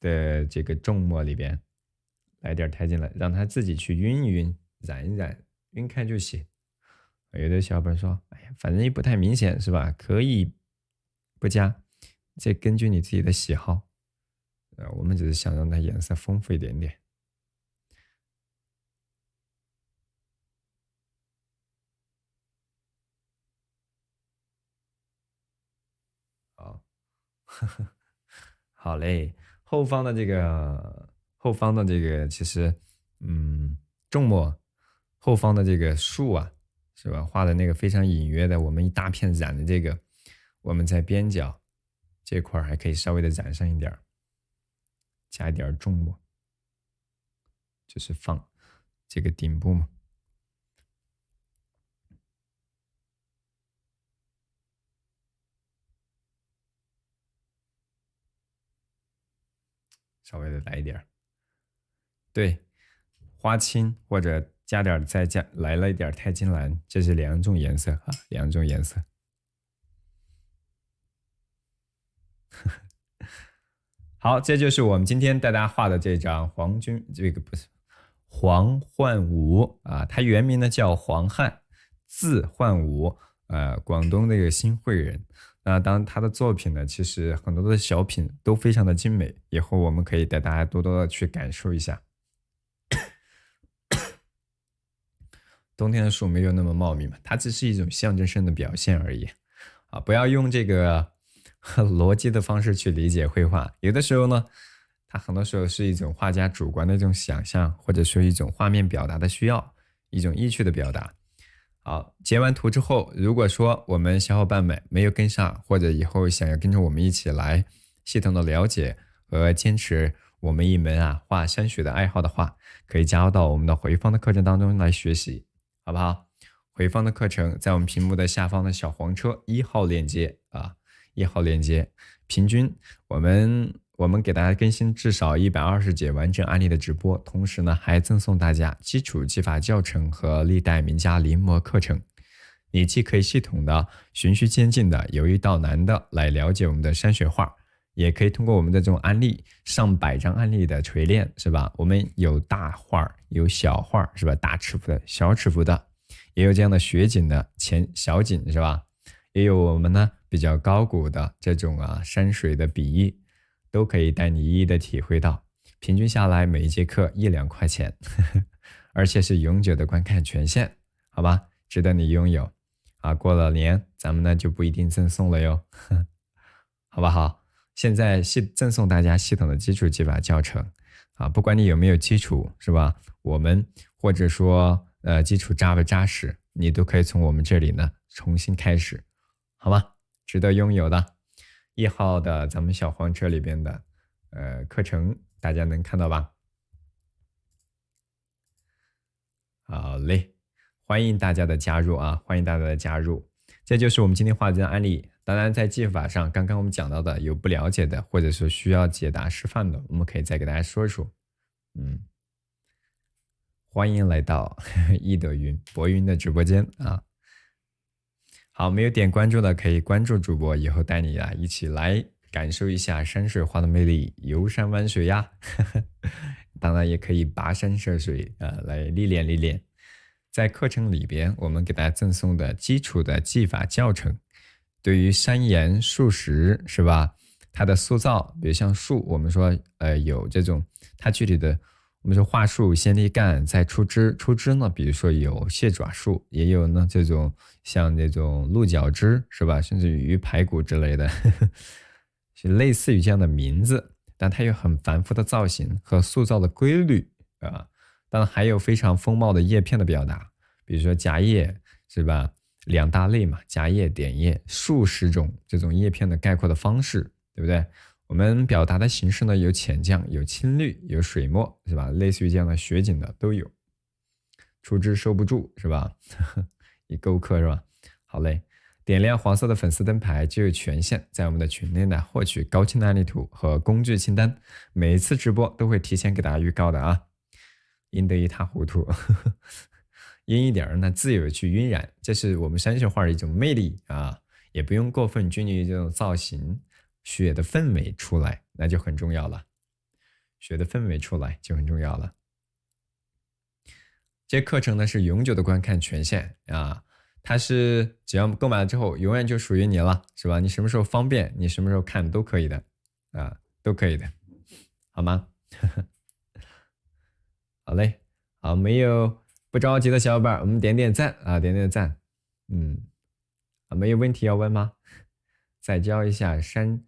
的这个重墨里边，来点钛金蓝，让它自己去晕一晕，染一染，晕开就行。有的小伙伴说：“哎呀，反正也不太明显，是吧？可以不加，这根据你自己的喜好。我们只是想让它颜色丰富一点点。好，好嘞。后方的这个后方的这个其实，重墨后方的这个树啊，是吧？画的那个非常隐约的，我们一大片染的这个，我们在边角这块还可以稍微的染上一点，加一点重墨，就是放这个顶部嘛。稍微的来一点，对，花青或者再来了一点钛金蓝，这是两种颜色啊，两种颜色。好，这就是我们今天带大家画的这张这个不是黄焕武啊，他原名呢叫黄汉，字焕武，广东那个新会人。那当然，他的作品呢，其实很多的小品都非常的精美，以后我们可以带大家多多的去感受一下。冬天的树没有那么茂密嘛，它只是一种象征性的表现而已啊！不要用这个逻辑的方式去理解绘画，有的时候呢，它很多时候是一种画家主观的一种想象，或者说一种画面表达的需要，一种意趣的表达。好，截完图之后，如果说我们小伙伴们没有跟上，或者以后想要跟着我们一起来系统的了解和坚持我们一门画山水的爱好的话，可以加入到我们的回放的课程当中来学习。好不好？回放的课程在我们屏幕的下方的小黄车1号链接啊，1号链接，平均我们给大家更新至少120节完整案例的直播，同时呢还赠送大家基础技法教程和历代名家临摹课程。你既可以系统的、循序渐进的、由易到难的来了解我们的山水画，也可以通过我们的这种案例，上百张案例的锤炼，是吧？我们有大画，有小画，是吧？大尺幅的、小尺幅的，也有这样的雪景的、小景，是吧？也有我们呢比较高古的这种山水的笔意，都可以带你一一的体会到。平均下来每一节课1-2块钱，而且是永久的观看权限，好吧？值得你拥有啊！过了年咱们呢就不一定赠送了哟，好不好？现在赠送大家系统的基础技法教程啊，不管你有没有基础，是吧？我们或者说基础扎不扎实，你都可以从我们这里呢重新开始，好吗？值得拥有的1号的咱们小黄车里边的课程，大家能看到吧？好嘞，欢迎大家的加入啊！欢迎大家的加入，这就是我们今天画的这张案例。当然，在技法上，刚刚我们讲到的有不了解的，或者说需要解答示范的，我们可以再给大家说说。欢迎来到易德云博云的直播间啊！好，没有点关注的可以关注主播，以后带你一起来感受一下山水画的魅力，游山玩水呀！当然也可以跋山涉水来历练历练。在课程里边，我们给大家赠送的基础的技法教程。对于山岩树石，是吧？它的塑造，比如像树，我们说有这种它具体的，我们说桦树先立干再出枝，出枝呢，比如说有蟹爪树，也有呢这种像这种鹿角枝，是吧？甚至于鱼排骨之类的，是类似于这样的名字，但它有很繁复的造型和塑造的规律啊。当然还有非常丰茂的叶片的表达，比如说夹叶，是吧？2大类嘛，夹叶、点叶，数十种这种叶片的概括的方式，对不对？我们表达的形式呢，有浅绛，有青绿，有水墨，是吧？类似于这样的雪景的都有。出枝收不住，是吧？一勾刻，是吧？好嘞，点亮黄色的粉丝灯牌就有权限在我们的群内呢获取高清的案例图和工具清单，每一次直播都会提前给大家预告的啊。晕得一塌糊涂，晕一点呢自由去晕染，这是我们山水画的一种魅力啊！也不用过分拘泥于这种造型，雪的氛围出来那就很重要了，雪的氛围出来就很重要了。这课程呢是永久的观看权限啊，它是只要购买了之后永远就属于你了，是吧？你什么时候方便，你什么时候看都可以的啊，都可以的，好吗？好嘞，好，没有不着急的小伙伴，我们点点赞啊，点点赞。没有问题要问吗？再教一下山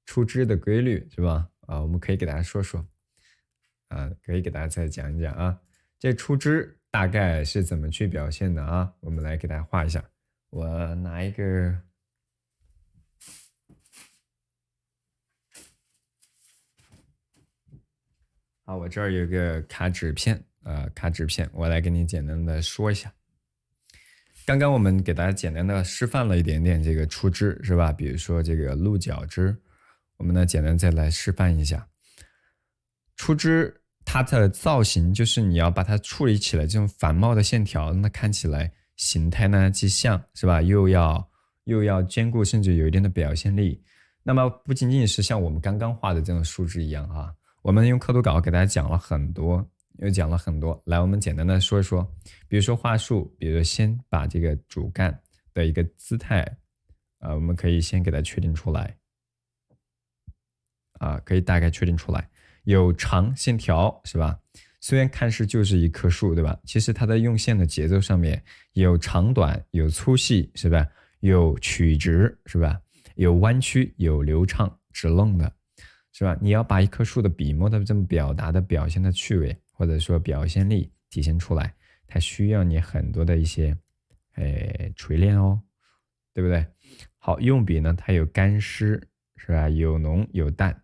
出枝的规律是吧？我们可以给大家说说。啊，可以给大家再讲一讲啊。这出枝大概是怎么去表现的啊？我们来给大家画一下。我拿一个，好，我这儿有个卡纸片，卡纸片，我来给你简单的说一下。刚刚我们给大家简单的示范了一点点这个出枝，是吧？比如说这个鹿角枝，我们呢简单再来示范一下。出枝它的造型就是你要把它处理起来，这种繁茂的线条，让它看起来形态呢既像，是吧？又要兼顾，甚至有一定的表现力。那么不仅仅是像我们刚刚画的这种树枝一样哈，我们用刻图稿给大家讲了很多。来，我们简单的说一说，比如说画树，比如说先把这个主干的一个姿态，我们可以先给它确定出来，可以大概确定出来，有长线条是吧？虽然看似就是一棵树，对吧？其实它的用线的节奏上面有长短，有粗细，是吧？有曲直，是吧？有弯曲，有流畅直愣的，是吧？你要把一棵树的笔墨的这么表现的趣味，或者说表现力体现出来，它需要你很多的一些锤炼哦，对不对？好，用笔呢，它有干湿，是吧？有浓有淡。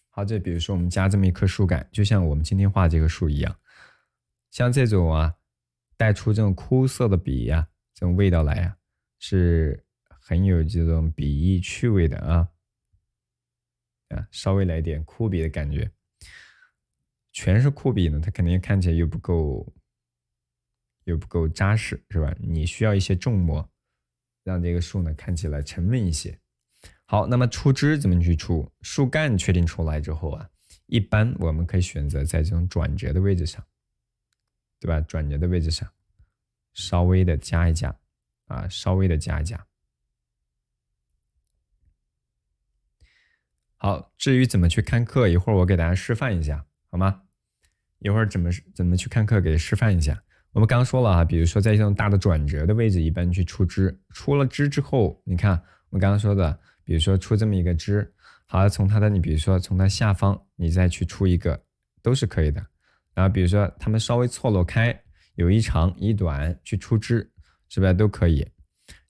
好，这比如说我们加这么一棵树干，就像我们今天画这个树一样，像这种带出这种枯涩的笔这种味道来是很有这种笔意趣味的稍微来点枯笔的感觉。全是枯笔呢，它肯定看起来又不够扎实，是吧？你需要一些重墨，让这个树呢看起来沉稳一些。好，那么出枝怎么去出？树干确定出来之后一般我们可以选择在这种转折的位置上，对吧？转折的位置上稍微的加一加稍微的加一加。好，至于怎么去看课，一会儿我给大家示范一下，好吗？一会儿怎么去看课给示范一下。我们刚刚说了比如说在这种大的转折的位置，一般去出枝。出了枝之后，你看我们刚刚说的，比如说出这么一个枝，好，从它的比如说从它下方，你再去出一个，都是可以的。然后比如说它们稍微错落开，有一长一短去出枝，是不是都可以？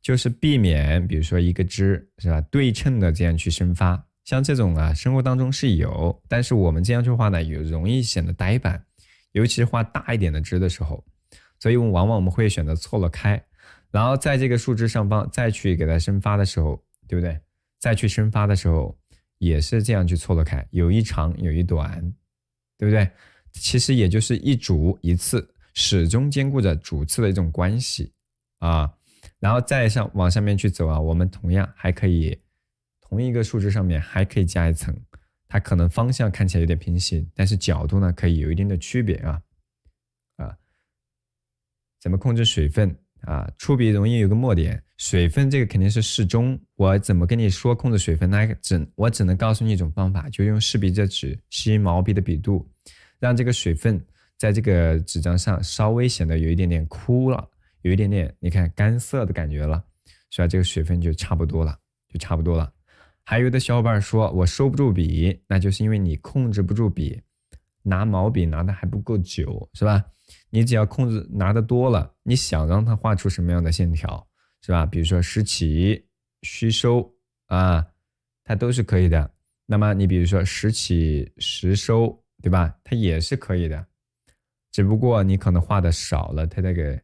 就是避免比如说一个枝是吧对称的这样去生发。像这种生活当中是有，但是我们这样去画呢，有容易显得呆板，尤其是画大一点的枝的时候，所以往往我们会选择错了开，然后在这个树枝上方再去给它生发的时候，对不对？再去生发的时候也是这样去错了开，有一长有一短，对不对？其实也就是一主一次，始终兼顾着主次的一种关系然后再往上面去走我们同样还可以。同一个树枝上面还可以加一层，它可能方向看起来有点平行，但是角度呢可以有一定的区别怎么控制水分出笔容易有个墨点，水分这个肯定是适中。我怎么跟你说控制水分呢？我只能告诉你一种方法，就用试笔者纸吸毛笔的笔肚，让这个水分在这个纸张上稍微显得有一点点枯了，有一点点你看干涩的感觉了，所以这个水分就差不多了。还有的小伙伴说我收不住笔，那就是因为你控制不住笔，拿毛笔拿的还不够久，是吧？你只要控制拿的多了，你想让它画出什么样的线条，是吧？比如说时起虚收它都是可以的。那么你比如说时起时收，对吧？它也是可以的，只不过你可能画的少了，它这个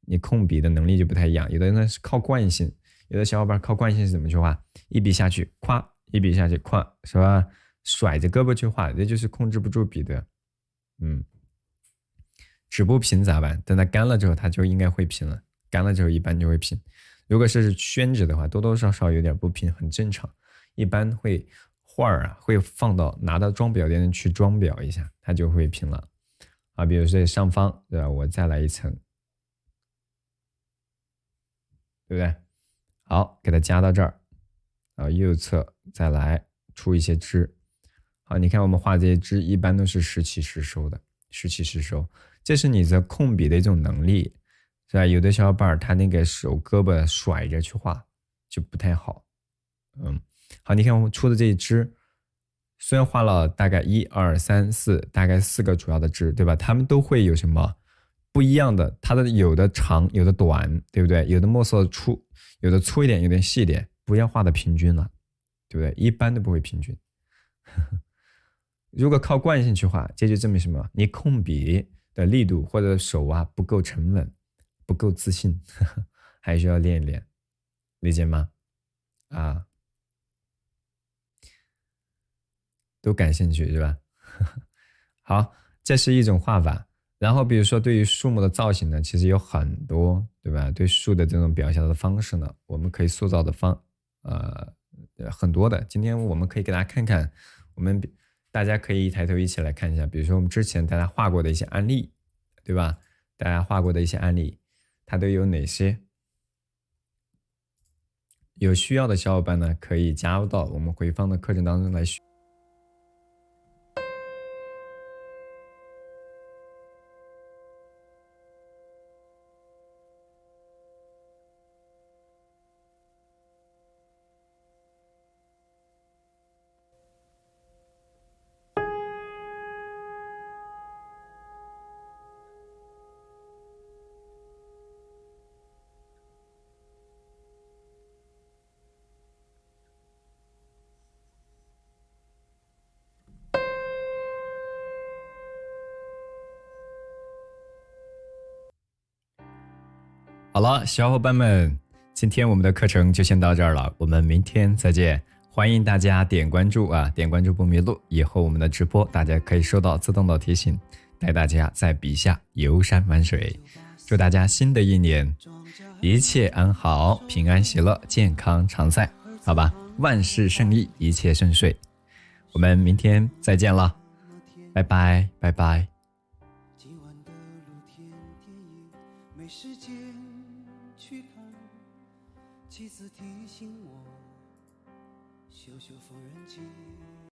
你控笔的能力就不太一样。有的人呢是靠惯性，有的小伙伴靠惯性是怎么去画？一笔下去，咵，一笔下去，咵，是吧？甩着胳膊去画，这就是控制不住笔的。纸不平咋办？等它干了之后，它就应该会平了。干了之后，一般就会平。如果是宣纸的话，多多少少有点不平，很正常。一般会画会放到拿到装裱店去装裱一下，它就会平了比如说上方，对吧？我再来一层，对不对？好，给它加到这儿，然后右侧再来出一些枝。好，你看我们画这些枝一般都是时起时收的，时起时收，这是你的控笔的一种能力，是吧？有的小伙伴他那个手胳膊甩着去画就不太好。好，你看我出的这一枝虽然画了大概1、2、3、4，大概4个主要的值，对吧？它们都会有什么不一样的？它的有的长，有的短，对不对？有的墨色粗，有的粗一点，有点细一点，不要画的平均了，对不对？一般都不会平均。如果靠惯性去画，这就证明什么？你控笔的力度或者手啊不够沉稳，不够自信，还需要练一练，理解吗？啊，都感兴趣是吧？好，这是一种画法。然后比如说对于树木的造型呢，其实有很多，对吧？对树的这种表现的方式呢，我们可以塑造的呃很多的。今天我们可以给大家看看，大家可以抬头一起来看一下，比如说我们之前大家画过的一些案例，对吧？大家画过的一些案例，它都有哪些？有需要的小伙伴呢，可以加入到我们回放的课程当中来学。好了，小伙伴们，今天我们的课程就先到这儿了，我们明天再见。欢迎大家点关注啊，点关注不迷路，以后我们的直播大家可以收到自动的提醒，带大家在笔下游山玩水。祝大家新的一年一切安好，平安喜乐，健康常在，好吧？万事胜意，一切顺遂。我们明天再见了，拜拜，拜拜。今晚的露天电影没时间去看，妻子提醒我修修缝纫机。